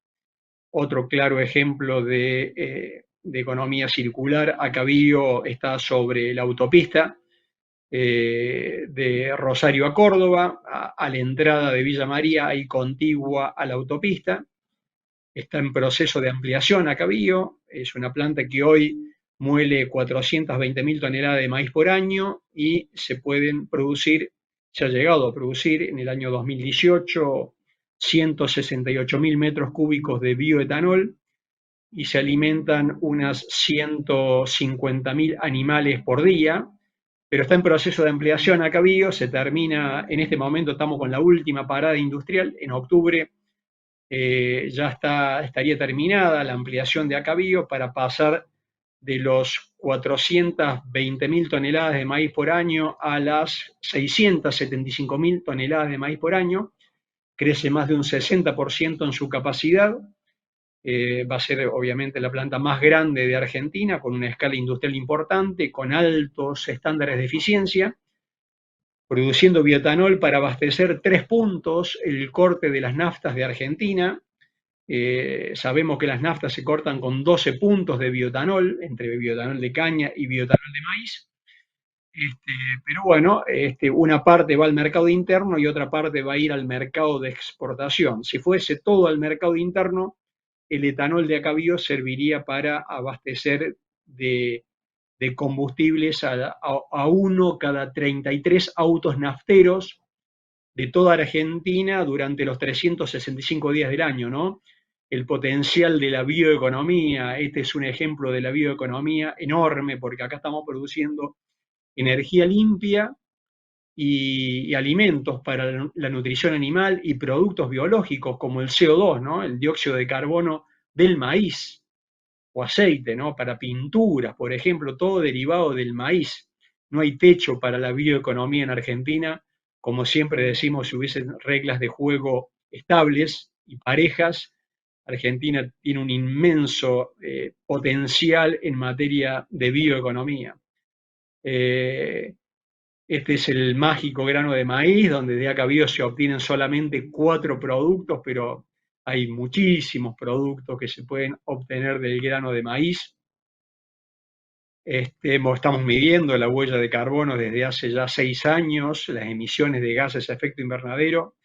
Otro claro ejemplo de economía circular, Acabío está sobre la autopista de Rosario a Córdoba, a la entrada de Villa María y contigua a la autopista. Está en proceso de ampliación Acabío, es una planta que hoy muele 420.000 toneladas de maíz por año y se pueden producir, se ha llegado a producir en el año 2018 168.000 metros cúbicos de bioetanol y se alimentan unas 150.000 animales por día, pero está en proceso de ampliación Acabío, se termina, en este momento estamos con la última parada industrial, en octubre ya estaría terminada la ampliación de Acabío para pasar de los 420.000 toneladas de maíz por año a las 675.000 toneladas de maíz por año, crece más de un 60% en su capacidad, va a ser obviamente la planta más grande de Argentina, con una escala industrial importante, con altos estándares de eficiencia, produciendo bioetanol para abastecer 3 puntos, el corte de las naftas de Argentina. Sabemos que las naftas se cortan con 12 puntos de bioetanol, entre bioetanol de caña y bioetanol de maíz. Pero bueno, una parte va al mercado interno y otra parte va a ir al mercado de exportación. Si fuese todo al mercado interno, el etanol de Acabío serviría para abastecer de combustibles a uno cada 33 autos nafteros de toda Argentina durante los 365 días del año, ¿no? El potencial de la bioeconomía, este es un ejemplo de la bioeconomía enorme, porque acá estamos produciendo energía limpia y alimentos para la nutrición animal y productos biológicos como el CO2, ¿no? El dióxido de carbono del maíz, o aceite, ¿no? Para pinturas, por ejemplo, todo derivado del maíz. No hay techo para la bioeconomía en Argentina. Como siempre decimos, si hubiesen reglas de juego estables y parejas, Argentina tiene un inmenso potencial en materia de bioeconomía. Este es el mágico grano de maíz, donde de acá bio se obtienen solamente 4 productos, pero hay muchísimos productos que se pueden obtener del grano de maíz. Estamos midiendo la huella de carbono desde hace ya 6 años, las emisiones de gases a efecto invernadero.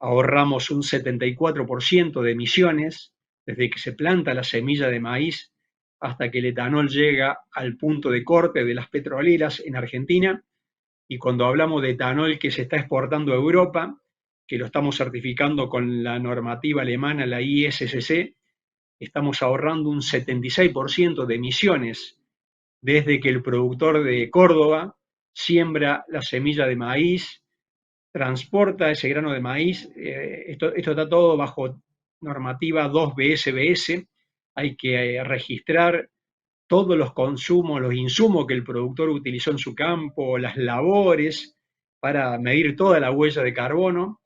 Ahorramos un 74% de emisiones desde que se planta la semilla de maíz hasta que el etanol llega al punto de corte de las petroleras en Argentina. Y cuando hablamos de etanol que se está exportando a Europa, que lo estamos certificando con la normativa alemana, la ISCC, estamos ahorrando un 76% de emisiones desde que el productor de Córdoba siembra la semilla de maíz, transporta ese grano de maíz. Esto está todo bajo normativa 2BSBS. Hay que registrar todos los consumos, los insumos que el productor utilizó en su campo, las labores, para medir toda la huella de carbono.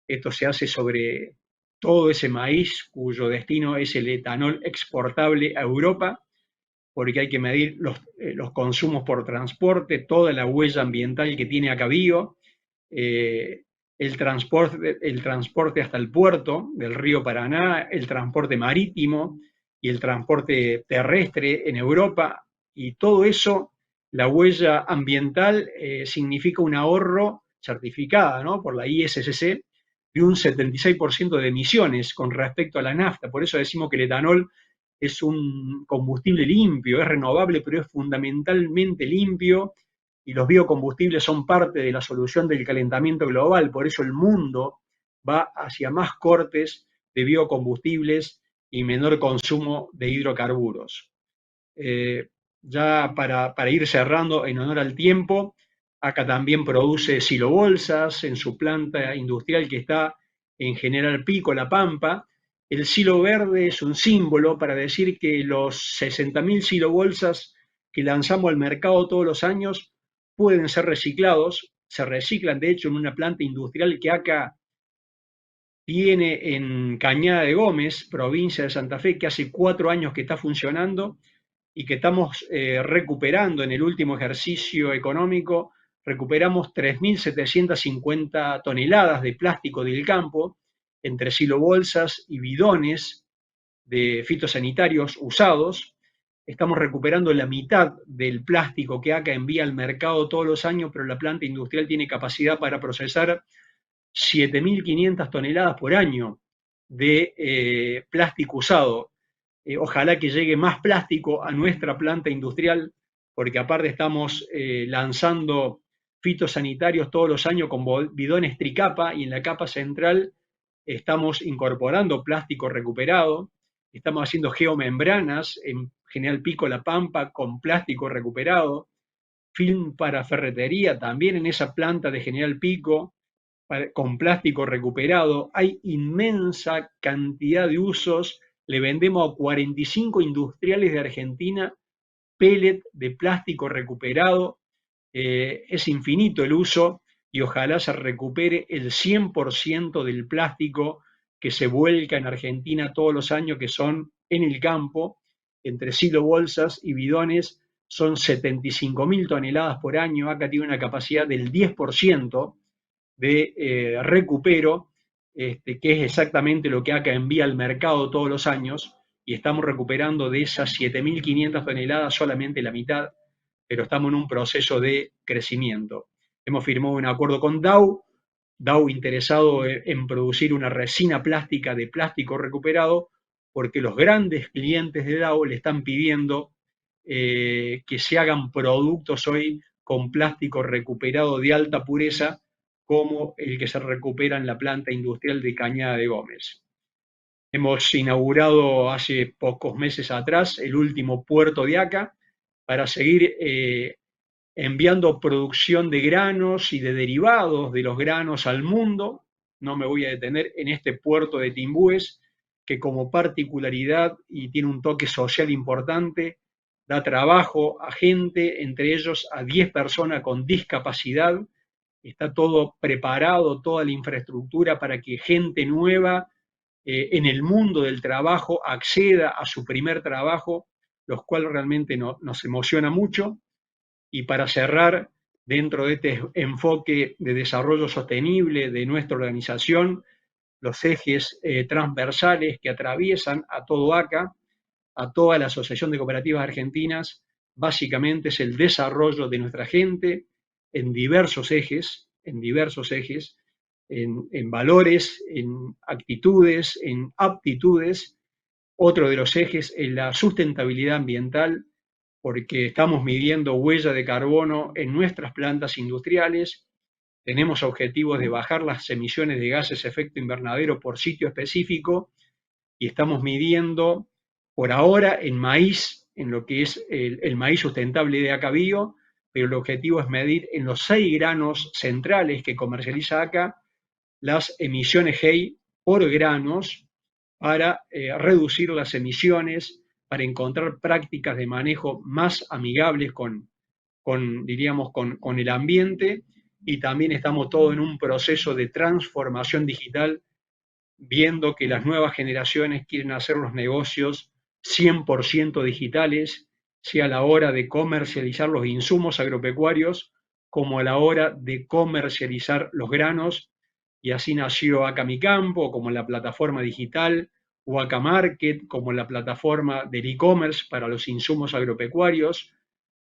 Esto se hace sobre todo ese maíz cuyo destino es el etanol exportable a Europa, porque hay que medir los consumos por transporte, toda la huella ambiental que tiene acá bio, el transporte hasta el puerto del río Paraná, el transporte marítimo y el transporte terrestre en Europa, y todo eso, la huella ambiental significa un ahorro certificada, ¿no?, por la ISCC de un 76% de emisiones con respecto a la nafta. Por eso decimos que el etanol es un combustible limpio, es renovable, pero es fundamentalmente limpio, y los biocombustibles son parte de la solución del calentamiento global. Por eso el mundo va hacia más cortes de biocombustibles y menor consumo de hidrocarburos. Ya para ir cerrando, en honor al tiempo, acá también produce silobolsas en su planta industrial que está en General Pico, La Pampa. El silo verde es un símbolo para decir que los 60.000 silobolsas que lanzamos al mercado todos los años pueden ser reciclados. Se reciclan, de hecho, en una planta industrial que acá tiene en Cañada de Gómez, provincia de Santa Fe, que hace 4 años que está funcionando y que estamos recuperando en el último ejercicio económico. Recuperamos 3.750 toneladas de plástico del campo, entre silobolsas y bidones de fitosanitarios usados. Estamos recuperando la mitad del plástico que ACA envía al mercado todos los años, pero la planta industrial tiene capacidad para procesar 7.500 toneladas por año de plástico usado. Ojalá que llegue más plástico a nuestra planta industrial, porque aparte estamos lanzando fitosanitarios todos los años con bidones tricapa, y en la capa central estamos incorporando plástico recuperado. Estamos haciendo geomembranas en General Pico, La Pampa, con plástico recuperado. Film para ferretería también en esa planta de General Pico, con plástico recuperado. Hay inmensa cantidad de usos. Le vendemos a 45 industriales de Argentina pellet de plástico recuperado. Es infinito el uso, y ojalá se recupere el 100% del plástico que se vuelca en Argentina todos los años, que son en el campo, entre silobolsas y bidones, son 75.000 toneladas por año. Acá tiene una capacidad del 10% de recupero, que es exactamente lo que ACA envía al mercado todos los años, y estamos recuperando de esas 7.500 toneladas solamente la mitad, pero estamos en un proceso de crecimiento. Hemos firmado un acuerdo con Dow interesado en producir una resina plástica de plástico recuperado, porque los grandes clientes de Dow le están pidiendo que se hagan productos hoy con plástico recuperado de alta pureza, como el que se recupera en la planta industrial de Cañada de Gómez. Hemos inaugurado hace pocos meses atrás el último puerto de ACA para seguir enviando producción de granos y de derivados de los granos al mundo. No me voy a detener en este puerto de Timbúes, que como particularidad y tiene un toque social importante, da trabajo a gente, entre ellos a 10 personas con discapacidad. Está todo preparado, toda la infraestructura para que gente nueva en el mundo del trabajo acceda a su primer trabajo, lo cual realmente nos emociona mucho. Y para cerrar, dentro de este enfoque de desarrollo sostenible de nuestra organización, los ejes transversales que atraviesan a todo ACA, a toda la Asociación de Cooperativas Argentinas, básicamente es el desarrollo de nuestra gente en diversos ejes, en valores, en actitudes, en aptitudes. Otro de los ejes es la sustentabilidad ambiental, porque estamos midiendo huella de carbono en nuestras plantas industriales. Tenemos objetivos de bajar las emisiones de gases de efecto invernadero por sitio específico y estamos midiendo por ahora en maíz, en lo que es el maíz sustentable de ACA Bio, pero el objetivo es medir en los 6 granos centrales que comercializa ACA las emisiones GEI por granos para reducir las emisiones, para encontrar prácticas de manejo más amigables con el ambiente, y también estamos todos en un proceso de transformación digital, viendo que las nuevas generaciones quieren hacer los negocios 100% digitales, sea a la hora de comercializar los insumos agropecuarios como a la hora de comercializar los granos, y así nació ACA Mi Campo como la plataforma digital, o ACA Market como la plataforma del e-commerce para los insumos agropecuarios,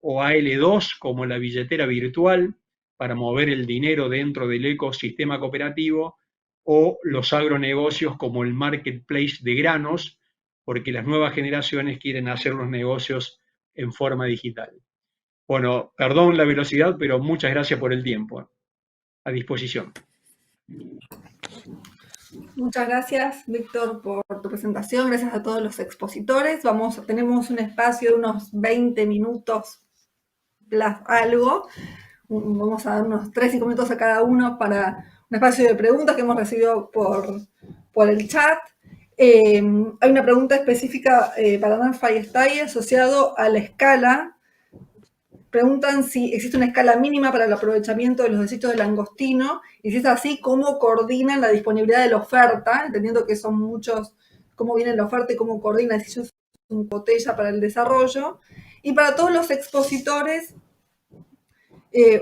o AL2 como la billetera virtual para mover el dinero dentro del ecosistema cooperativo, o los agronegocios como el marketplace de granos, porque las nuevas generaciones quieren hacer los negocios en forma digital. Bueno, perdón la velocidad, pero muchas gracias por el tiempo. A disposición. Muchas gracias, Víctor, por tu presentación. Gracias a todos los expositores. Tenemos un espacio de unos 20 minutos, algo. Vamos a dar unos 3-5 minutos a cada uno para un espacio de preguntas que hemos recibido por el chat. Hay una pregunta específica para Dan Fayestay asociado a la escala. Preguntan si existe una escala mínima para el aprovechamiento de los desechos de langostino, y si es así, ¿cómo coordinan la disponibilidad de la oferta? Entendiendo que son muchos, cómo viene la oferta y cómo coordinan, si ellos son botella para el desarrollo. Y para todos los expositores,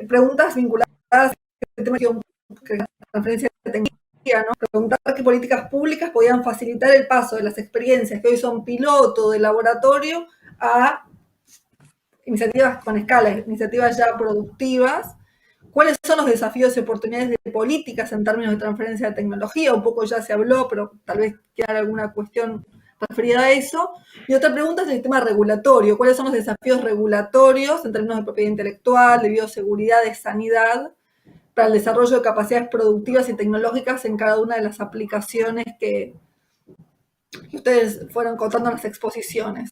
preguntas vinculadas al tema de la transferencia de tecnología, ¿no? Preguntar qué políticas públicas podían facilitar el paso de las experiencias que hoy son piloto de laboratorio a iniciativas con escala, iniciativas ya productivas. ¿Cuáles son los desafíos y oportunidades de políticas en términos de transferencia de tecnología? Un poco ya se habló, pero tal vez quede alguna cuestión referida a eso. Y otra pregunta es el tema regulatorio. ¿Cuáles son los desafíos regulatorios en términos de propiedad intelectual, de bioseguridad, de sanidad, para el desarrollo de capacidades productivas y tecnológicas en cada una de las aplicaciones que ustedes fueron contando en las exposiciones?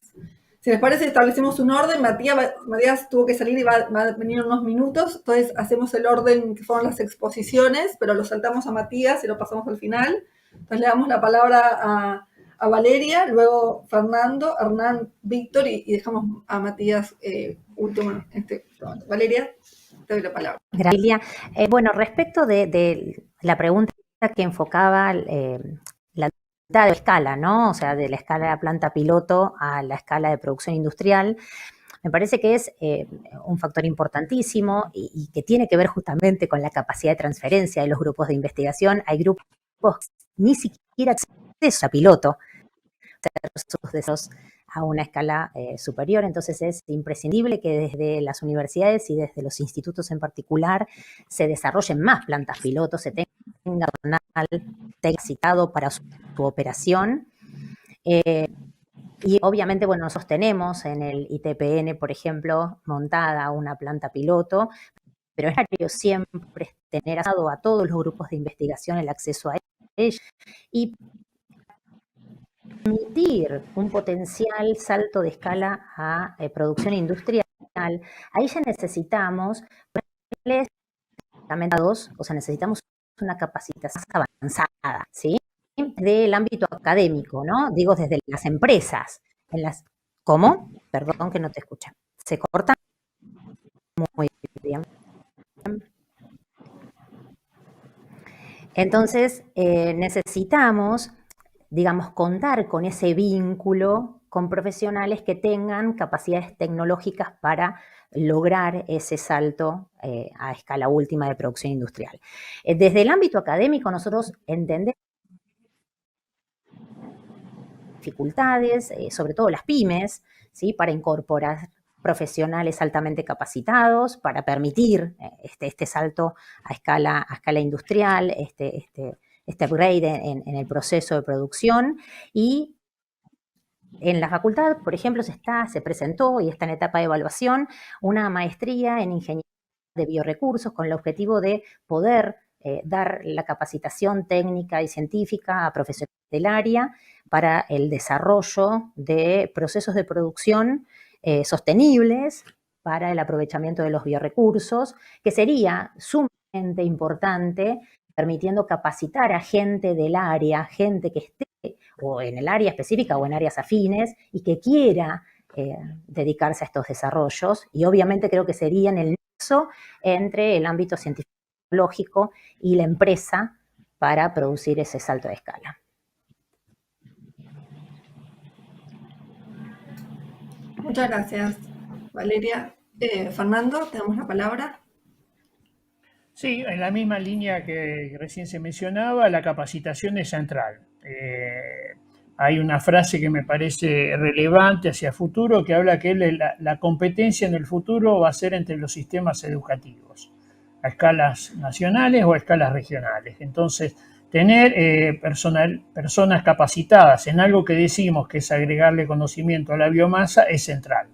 Si les parece, establecemos un orden. Matías tuvo que salir y va a venir en unos minutos, entonces hacemos el orden que fueron las exposiciones, pero lo saltamos a Matías y lo pasamos al final. Entonces le damos la palabra a Valeria, luego Fernando, Hernán, Víctor, y dejamos a Matías último en este momento. Valeria, te doy la palabra. Gracias. Bueno, respecto de la pregunta que enfocaba la de escala, ¿no? O sea, de la escala de la planta piloto a la escala de producción industrial, me parece que es un factor importantísimo y que tiene que ver justamente con la capacidad de transferencia de los grupos de investigación. Hay grupos que ni siquiera acceso a piloto, sus deseos a una escala superior. Entonces es imprescindible que desde las universidades y desde los institutos en particular se desarrollen más plantas pilotos, se tenga personal capacitado para su operación. Y obviamente, bueno, nosotros tenemos en el ITPN, por ejemplo, montada una planta piloto, pero es necesario siempre tener a todos los grupos de investigación el acceso a ella y permitir un potencial salto de escala a producción industrial. ahí ya necesitamos, o sea, necesitamos una capacitación avanzada, ¿sí? Del ámbito académico, ¿no? Digo, desde las empresas. ¿Cómo? Perdón que no te escuché. ¿Se corta? Muy bien. Entonces, necesitamos, digamos, contar con ese vínculo con profesionales que tengan capacidades tecnológicas para lograr ese salto a escala última de producción industrial. Desde el ámbito académico, nosotros entendemos dificultades, sobre todo las pymes, ¿sí? Para incorporar profesionales altamente capacitados, para permitir este salto a escala industrial, este upgrade en el proceso de producción. Y en la facultad, por ejemplo, se presentó y está en etapa de evaluación una maestría en ingeniería de biorecursos con el objetivo de poder dar la capacitación técnica y científica a profesionales del área para el desarrollo de procesos de producción sostenibles para el aprovechamiento de los biorecursos, que sería sumamente importante, permitiendo capacitar a gente del área, gente que esté o en el área específica o en áreas afines y que quiera dedicarse a estos desarrollos. Y obviamente creo que sería en el nexo entre el ámbito científico y la empresa para producir ese salto de escala. Muchas gracias, Valeria. Fernando, te damos la palabra. Sí, en la misma línea que recién se mencionaba, la capacitación es central. Hay una frase que me parece relevante hacia el futuro que habla que la competencia en el futuro va a ser entre los sistemas educativos, a escalas nacionales o a escalas regionales. Entonces, tener personas capacitadas en algo que decimos que es agregarle conocimiento a la biomasa es central.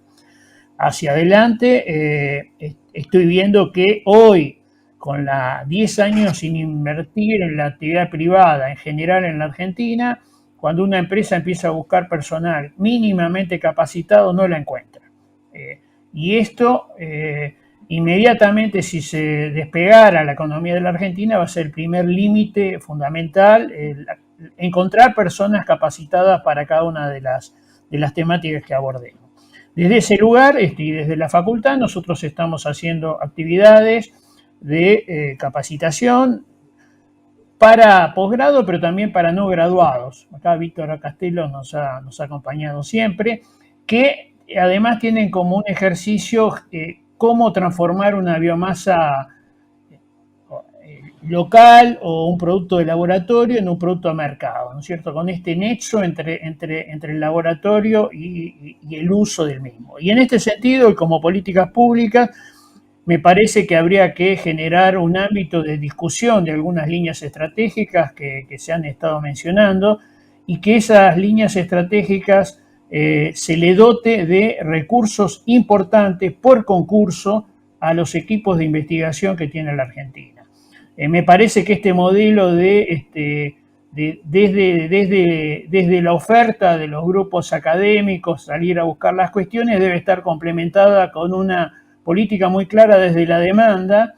Hacia adelante, estoy viendo que hoy, con 10 años sin invertir en la actividad privada en general en la Argentina, cuando una empresa empieza a buscar personal mínimamente capacitado, no la encuentra. Y esto, inmediatamente, si se despegara la economía de la Argentina, va a ser el primer límite fundamental, encontrar personas capacitadas para cada una de las temáticas que abordemos. Desde ese lugar y desde la facultad, nosotros estamos haciendo actividades de capacitación para posgrado, pero también para no graduados. Acá Víctor Castelo nos ha acompañado siempre, que además tienen como un ejercicio cómo transformar una biomasa local o un producto de laboratorio en un producto de mercado, ¿no es cierto? Con este nexo entre el laboratorio y el uso del mismo. Y en este sentido, y como políticas públicas, me parece que habría que generar un ámbito de discusión de algunas líneas estratégicas que se han estado mencionando y que esas líneas estratégicas se le dote de recursos importantes por concurso a los equipos de investigación que tiene la Argentina. Me parece que este modelo desde la oferta de los grupos académicos, salir a buscar las cuestiones, debe estar complementada con una política muy clara desde la demanda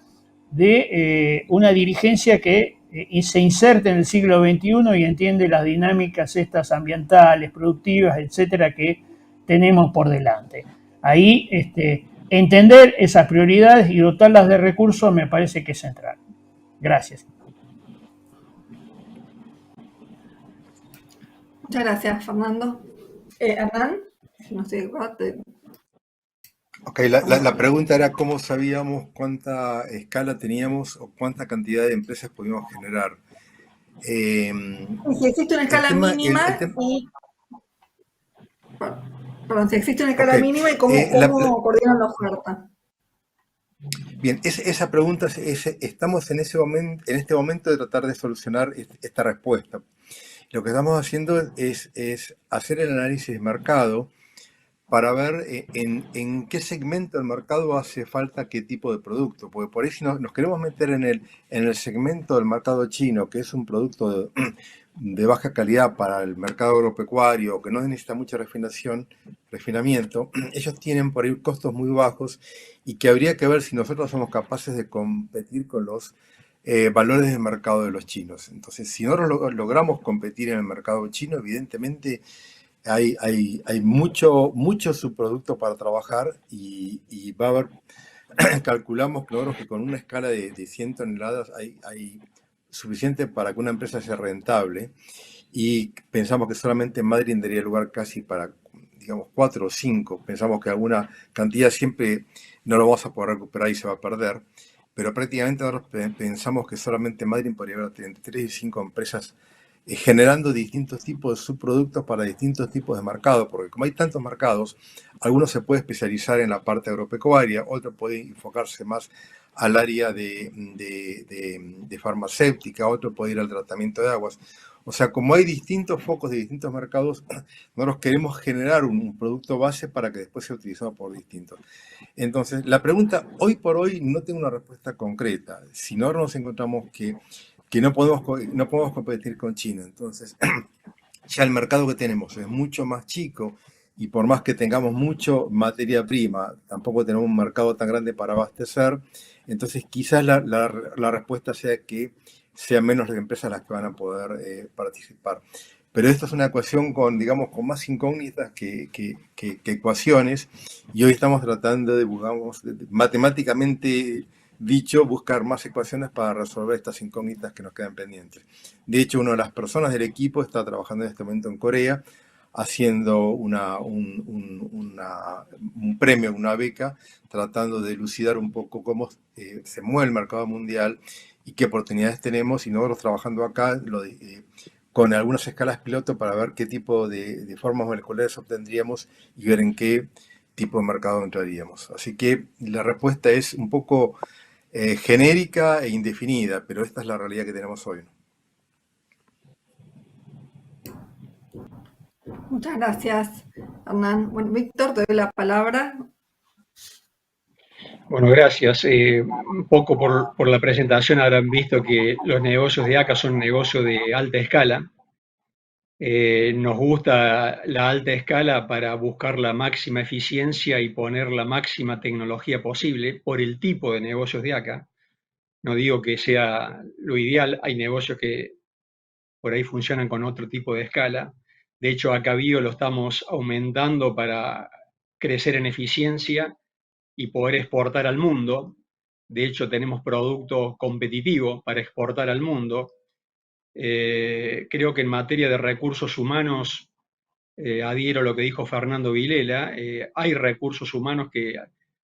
de una dirigencia que se inserte en el siglo XXI y entiende las dinámicas estas ambientales, productivas, etcétera, que tenemos por delante. Ahí entender esas prioridades y dotarlas de recursos me parece que es central. Gracias. Muchas gracias, Fernando. Hernán, no sé, Ok, la pregunta era cómo sabíamos cuánta escala teníamos o cuánta cantidad de empresas podíamos generar. Si existe una escala mínima si existe una escala mínima y cómo coordinan la oferta. Bien, esa pregunta, estamos en este momento de tratar de solucionar esta respuesta. Lo que estamos haciendo es hacer el análisis de mercado para ver en qué segmento del mercado hace falta qué tipo de producto. Porque por ahí si nos queremos meter en el segmento del mercado chino, que es un producto de baja calidad para el mercado agropecuario, que no necesita mucha refinamiento, ellos tienen por ahí costos muy bajos y que habría que ver si nosotros somos capaces de competir con los valores de mercado de los chinos. Entonces, si nosotros logramos competir en el mercado chino, evidentemente hay mucho subproducto para trabajar y va a haber, calculamos nosotros que con una escala de 100 toneladas hay suficiente para que una empresa sea rentable y pensamos que solamente en Madrid daría lugar casi para, digamos, 4 o 5. Pensamos que alguna cantidad siempre no lo vamos a poder recuperar y se va a perder, pero prácticamente nosotros pensamos que solamente en Madrid podría haber entre 3 y 5 empresas generando distintos tipos de subproductos para distintos tipos de mercados, porque como hay tantos mercados, algunos se puede especializar en la parte agropecuaria, otro puede enfocarse más al área de farmacéutica, otro puede ir al tratamiento de aguas. O sea, como hay distintos focos de distintos mercados, nosotros queremos generar un producto base para que después sea utilizado por distintos. Entonces, la pregunta, hoy por hoy no tengo una respuesta concreta. Si no nos encontramos que no podemos competir con China, entonces ya el mercado que tenemos es mucho más chico y por más que tengamos mucho materia prima, tampoco tenemos un mercado tan grande para abastecer. Entonces quizás la respuesta sea que sean menos las empresas las que van a poder participar. Pero esto es una ecuación con, digamos, con más incógnitas que ecuaciones, y hoy estamos tratando de, digamos, matemáticamente dicho, buscar más ecuaciones para resolver estas incógnitas que nos quedan pendientes. De hecho, una de las personas del equipo está trabajando en este momento en Corea, haciendo un premio, una beca, tratando de elucidar un poco cómo se mueve el mercado mundial y qué oportunidades tenemos, y nosotros trabajando acá con algunas escalas piloto para ver qué tipo de formas moleculares obtendríamos y ver en qué tipo de mercado entraríamos. Así que la respuesta es un poco genérica e indefinida, pero esta es la realidad que tenemos hoy. Muchas gracias, Hernán. Bueno, Víctor, te doy la palabra. Bueno, gracias. Un poco por la presentación habrán visto que los negocios de ACA son negocios de alta escala. Nos gusta la alta escala para buscar la máxima eficiencia y poner la máxima tecnología posible por el tipo de negocios de ACA. No digo que sea lo ideal, hay negocios que por ahí funcionan con otro tipo de escala. De hecho, acá Bio lo estamos aumentando para crecer en eficiencia y poder exportar al mundo. De hecho, tenemos productos competitivos para exportar al mundo. Creo que en materia de recursos humanos, adhiero a lo que dijo Fernando Vilela, hay recursos humanos que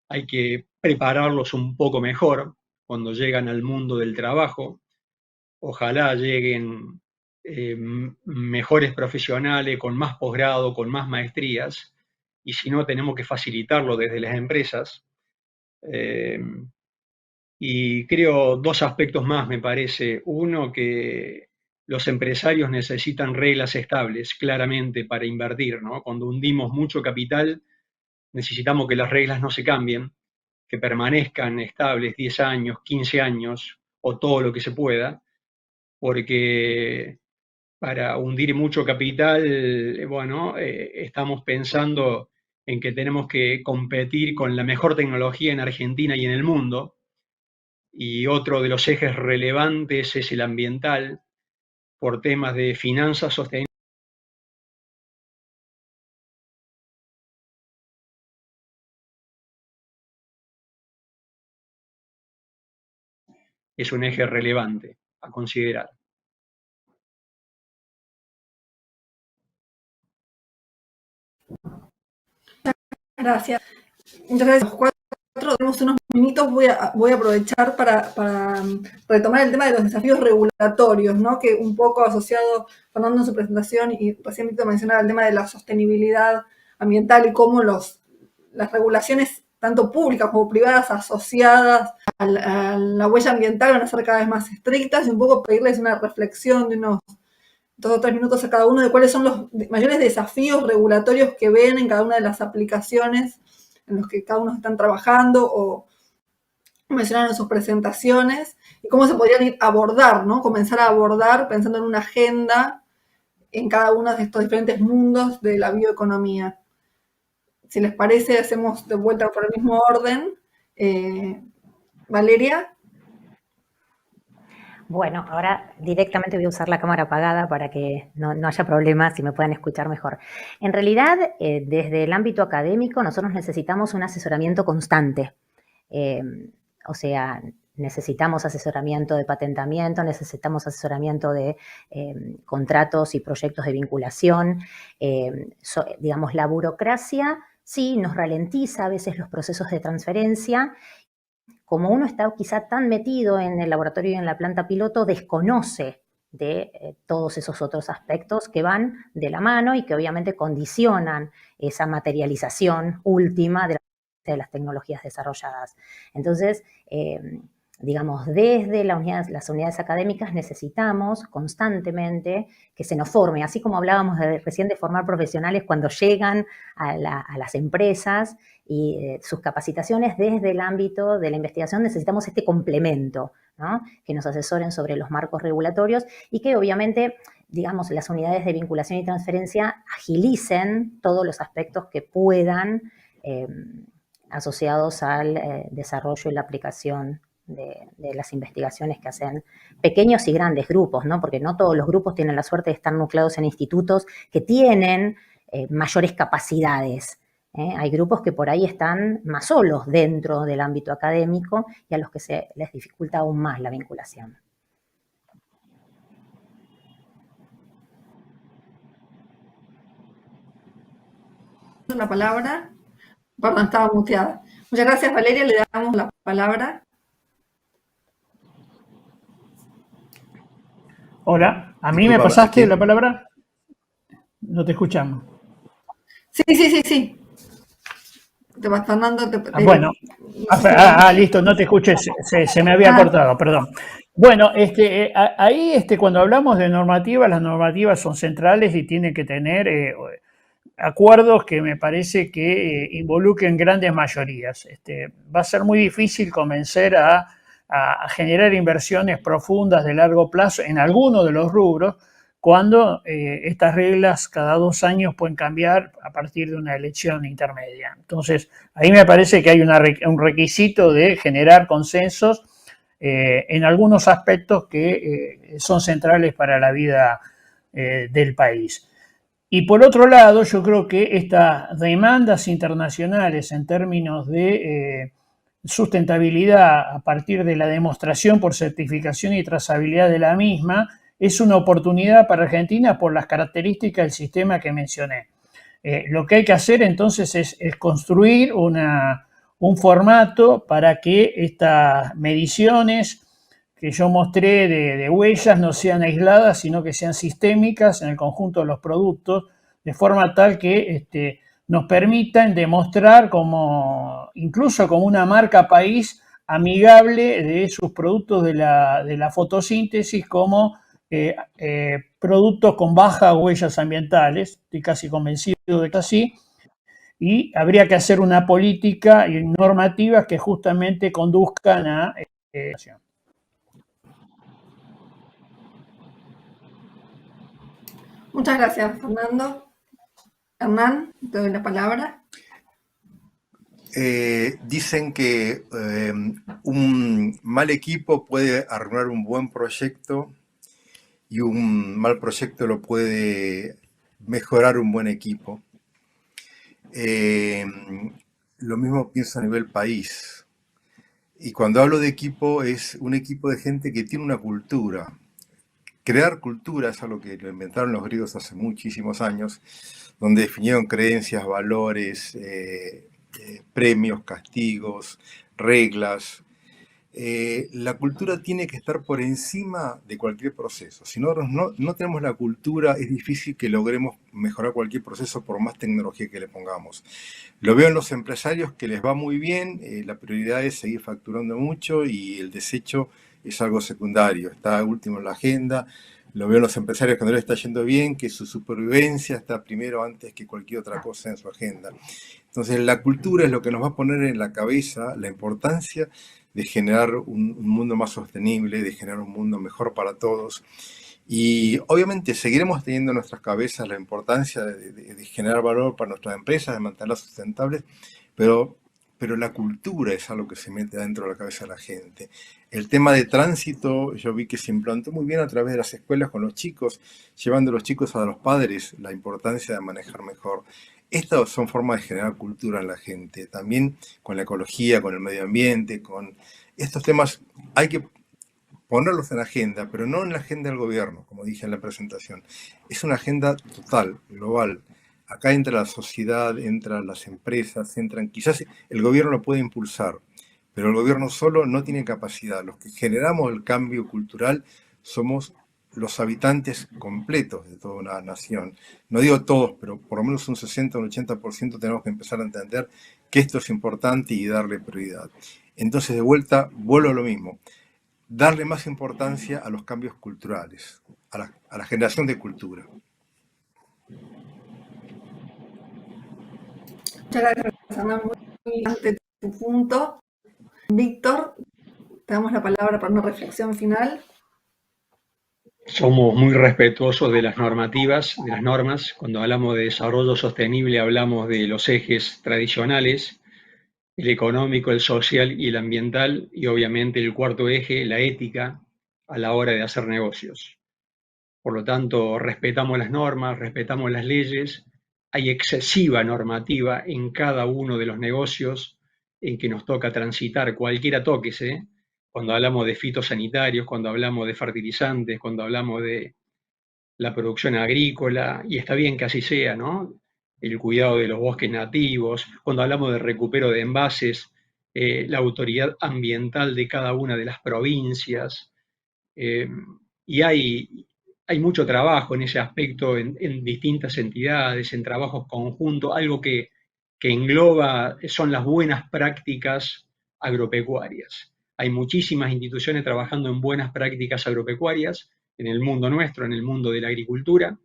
hay que prepararlos un poco mejor cuando llegan al mundo del trabajo. Ojalá lleguen mejores profesionales, con más posgrado, con más maestrías, y si no, tenemos que facilitarlo desde las empresas. Y creo dos aspectos más, me parece. Uno, que los empresarios necesitan reglas estables, claramente, para invertir, ¿no? Cuando hundimos mucho capital, necesitamos que las reglas no se cambien, que permanezcan estables 10 años, 15 años, o todo lo que se pueda, porque para hundir mucho capital, bueno, estamos pensando en que tenemos que competir con la mejor tecnología en Argentina y en el mundo, y otro de los ejes relevantes es el ambiental, por temas de finanzas sostenibles. Es un eje relevante a considerar. Gracias. Muchas gracias. Los cuatro tenemos unos minutos. Voy a aprovechar para retomar el tema de los desafíos regulatorios, ¿no? Que un poco asociado, Fernando, en su presentación, y recién Víctor mencionaba el tema de la sostenibilidad ambiental y cómo las regulaciones, tanto públicas como privadas, asociadas a la huella ambiental van a ser cada vez más estrictas, y un poco pedirles una reflexión de unos 2 o 3 minutos a cada uno de cuáles son los mayores desafíos regulatorios que ven en cada una de las aplicaciones en los que cada uno están trabajando o mencionaron en sus presentaciones, y cómo se podrían abordar, ¿no? Comenzar a abordar pensando en una agenda en cada uno de estos diferentes mundos de la bioeconomía. Si les parece, hacemos de vuelta por el mismo orden. Valeria. Bueno, ahora directamente voy a usar la cámara apagada para que no haya problemas y me puedan escuchar mejor. En realidad, desde el ámbito académico, nosotros necesitamos un asesoramiento constante. O sea, necesitamos asesoramiento de patentamiento, necesitamos asesoramiento de contratos y proyectos de vinculación. Digamos, la burocracia sí nos ralentiza a veces los procesos de transferencia. Como uno está quizá tan metido en el laboratorio y en la planta piloto, desconoce de todos esos otros aspectos que van de la mano y que obviamente condicionan esa materialización última de las tecnologías desarrolladas. Entonces, digamos, desde las unidades académicas necesitamos constantemente que se nos forme, así como hablábamos recién de formar profesionales cuando llegan a las empresas y sus capacitaciones desde el ámbito de la investigación, necesitamos este complemento, ¿no? Que nos asesoren sobre los marcos regulatorios y que obviamente, digamos, las unidades de vinculación y transferencia agilicen todos los aspectos que puedan asociados al desarrollo y la aplicación de las investigaciones que hacen pequeños y grandes grupos, ¿no? Porque no todos los grupos tienen la suerte de estar nucleados en institutos que tienen mayores capacidades. Hay grupos que por ahí están más solos dentro del ámbito académico y a los que se les dificulta aún más la vinculación. La palabra. Perdón, estaba muteada. Muchas gracias, Valeria. Le damos la palabra. Hola, ¿a mí me pasaste la palabra? No te escuchamos. Sí. Te vas Fernando. Bueno, listo, no te escuché, se me había cortado, perdón. Bueno, ahí cuando hablamos de normativas, las normativas son centrales y tienen que tener acuerdos que me parece que involucren grandes mayorías. Va a ser muy difícil convencer a generar inversiones profundas de largo plazo en alguno de los rubros cuando estas reglas cada 2 años pueden cambiar a partir de una elección intermedia. Entonces, ahí me parece que hay un requisito de generar consensos en algunos aspectos que son centrales para la vida del país. Y por otro lado, yo creo que estas demandas internacionales en términos de sustentabilidad a partir de la demostración por certificación y trazabilidad de la misma es una oportunidad para Argentina por las características del sistema que mencioné. Lo que hay que hacer entonces es construir un formato para que estas mediciones que yo mostré de huellas no sean aisladas, sino que sean sistémicas en el conjunto de los productos, de forma tal que nos permitan demostrar incluso como una marca país amigable de sus productos de la fotosíntesis como productos con bajas huellas ambientales. Estoy casi convencido de que es así. Y habría que hacer una política y normativas que justamente conduzcan a Muchas gracias, Fernando. Hernán, te doy la palabra. Dicen que un mal equipo puede arruinar un buen proyecto y un mal proyecto lo puede mejorar un buen equipo. Lo mismo pienso a nivel país. Y cuando hablo de equipo, es un equipo de gente que tiene una cultura. Crear cultura es algo que lo inventaron los griegos hace muchísimos años, donde definieron creencias, valores, premios, castigos, reglas. La cultura tiene que estar por encima de cualquier proceso. Si no tenemos la cultura, es difícil que logremos mejorar cualquier proceso por más tecnología que le pongamos. Lo veo en los empresarios que les va muy bien, la prioridad es seguir facturando mucho y el desecho es algo secundario, está último en la agenda. Lo veo en los empresarios que no les está yendo bien, que su supervivencia está primero antes que cualquier otra cosa en su agenda. Entonces la cultura es lo que nos va a poner en la cabeza la importancia de generar un mundo más sostenible, de generar un mundo mejor para todos. Y obviamente seguiremos teniendo en nuestras cabezas la importancia de generar valor para nuestras empresas, de mantenerlas sustentables, pero la cultura es algo que se mete dentro de la cabeza de la gente. El tema de tránsito, yo vi que se implantó muy bien a través de las escuelas con los chicos, llevando a los chicos a los padres la importancia de manejar mejor. Estas son formas de generar cultura en la gente. También con la ecología, con el medio ambiente, con estos temas hay que ponerlos en la agenda, pero no en la agenda del gobierno, como dije en la presentación. Es una agenda total, global. Acá entra la sociedad, entran las empresas, quizás el gobierno lo puede impulsar, pero el gobierno solo no tiene capacidad. Los que generamos el cambio cultural somos los habitantes completos de toda una nación. No digo todos, pero por lo menos un 60 o un 80% tenemos que empezar a entender que esto es importante y darle prioridad. Entonces, de vuelta, vuelvo a lo mismo. Darle más importancia a los cambios culturales, a la generación de cultura. Muchas gracias, Ana, muy interesante tu punto. Víctor, te damos la palabra para una reflexión final. Somos muy respetuosos de las normativas, de las normas. Cuando hablamos de desarrollo sostenible hablamos de los ejes tradicionales, el económico, el social y el ambiental, y obviamente el cuarto eje, la ética, a la hora de hacer negocios. Por lo tanto, respetamos las normas, respetamos las leyes, hay excesiva normativa en cada uno de los negocios en que nos toca transitar, cualquiera tóquese, cuando hablamos de fitosanitarios, cuando hablamos de fertilizantes, cuando hablamos de la producción agrícola, y está bien que así sea, ¿no? El cuidado de los bosques nativos, cuando hablamos de recupero de envases, la autoridad ambiental de cada una de las provincias, y hay mucho trabajo en ese aspecto en distintas entidades, en trabajos conjuntos, algo que engloba son las buenas prácticas agropecuarias. Hay muchísimas instituciones trabajando en buenas prácticas agropecuarias en el mundo nuestro, en el mundo de la agricultura.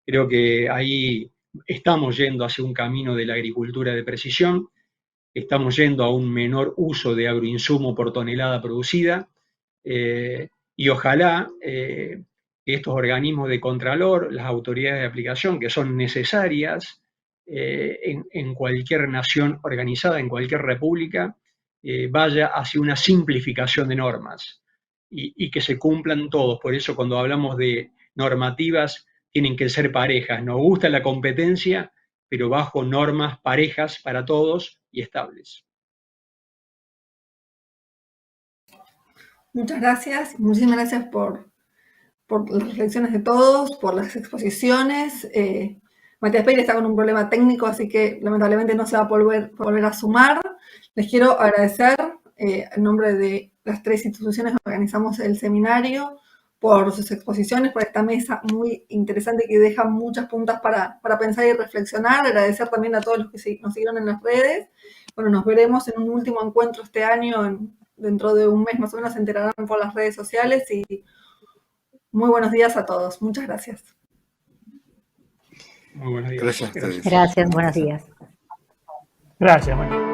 Creo que ahí estamos yendo hacia un camino de la agricultura de precisión, estamos yendo a un menor uso de agroinsumo por tonelada producida, y ojalá que estos organismos de contralor, las autoridades de aplicación, que son necesarias en cualquier nación organizada, en cualquier república, vaya hacia una simplificación de normas y que se cumplan todos. Por eso cuando hablamos de normativas tienen que ser parejas. Nos gusta la competencia, pero bajo normas parejas para todos y estables. Muchas gracias, muchísimas gracias por las reflexiones de todos, por las exposiciones. Matías Peire está con un problema técnico, así que lamentablemente no se va a volver a sumar. Les quiero agradecer en nombre de las 3 instituciones que organizamos el seminario por sus exposiciones, por esta mesa muy interesante que deja muchas puntas para pensar y reflexionar. Agradecer también a todos los que nos siguieron en las redes. Bueno, nos veremos en un último encuentro este año, dentro de un mes más o menos se enterarán por las redes sociales y muy buenos días a todos. Muchas gracias. Muy buenos días. Gracias a ustedes. Gracias, buenos días. Gracias, María.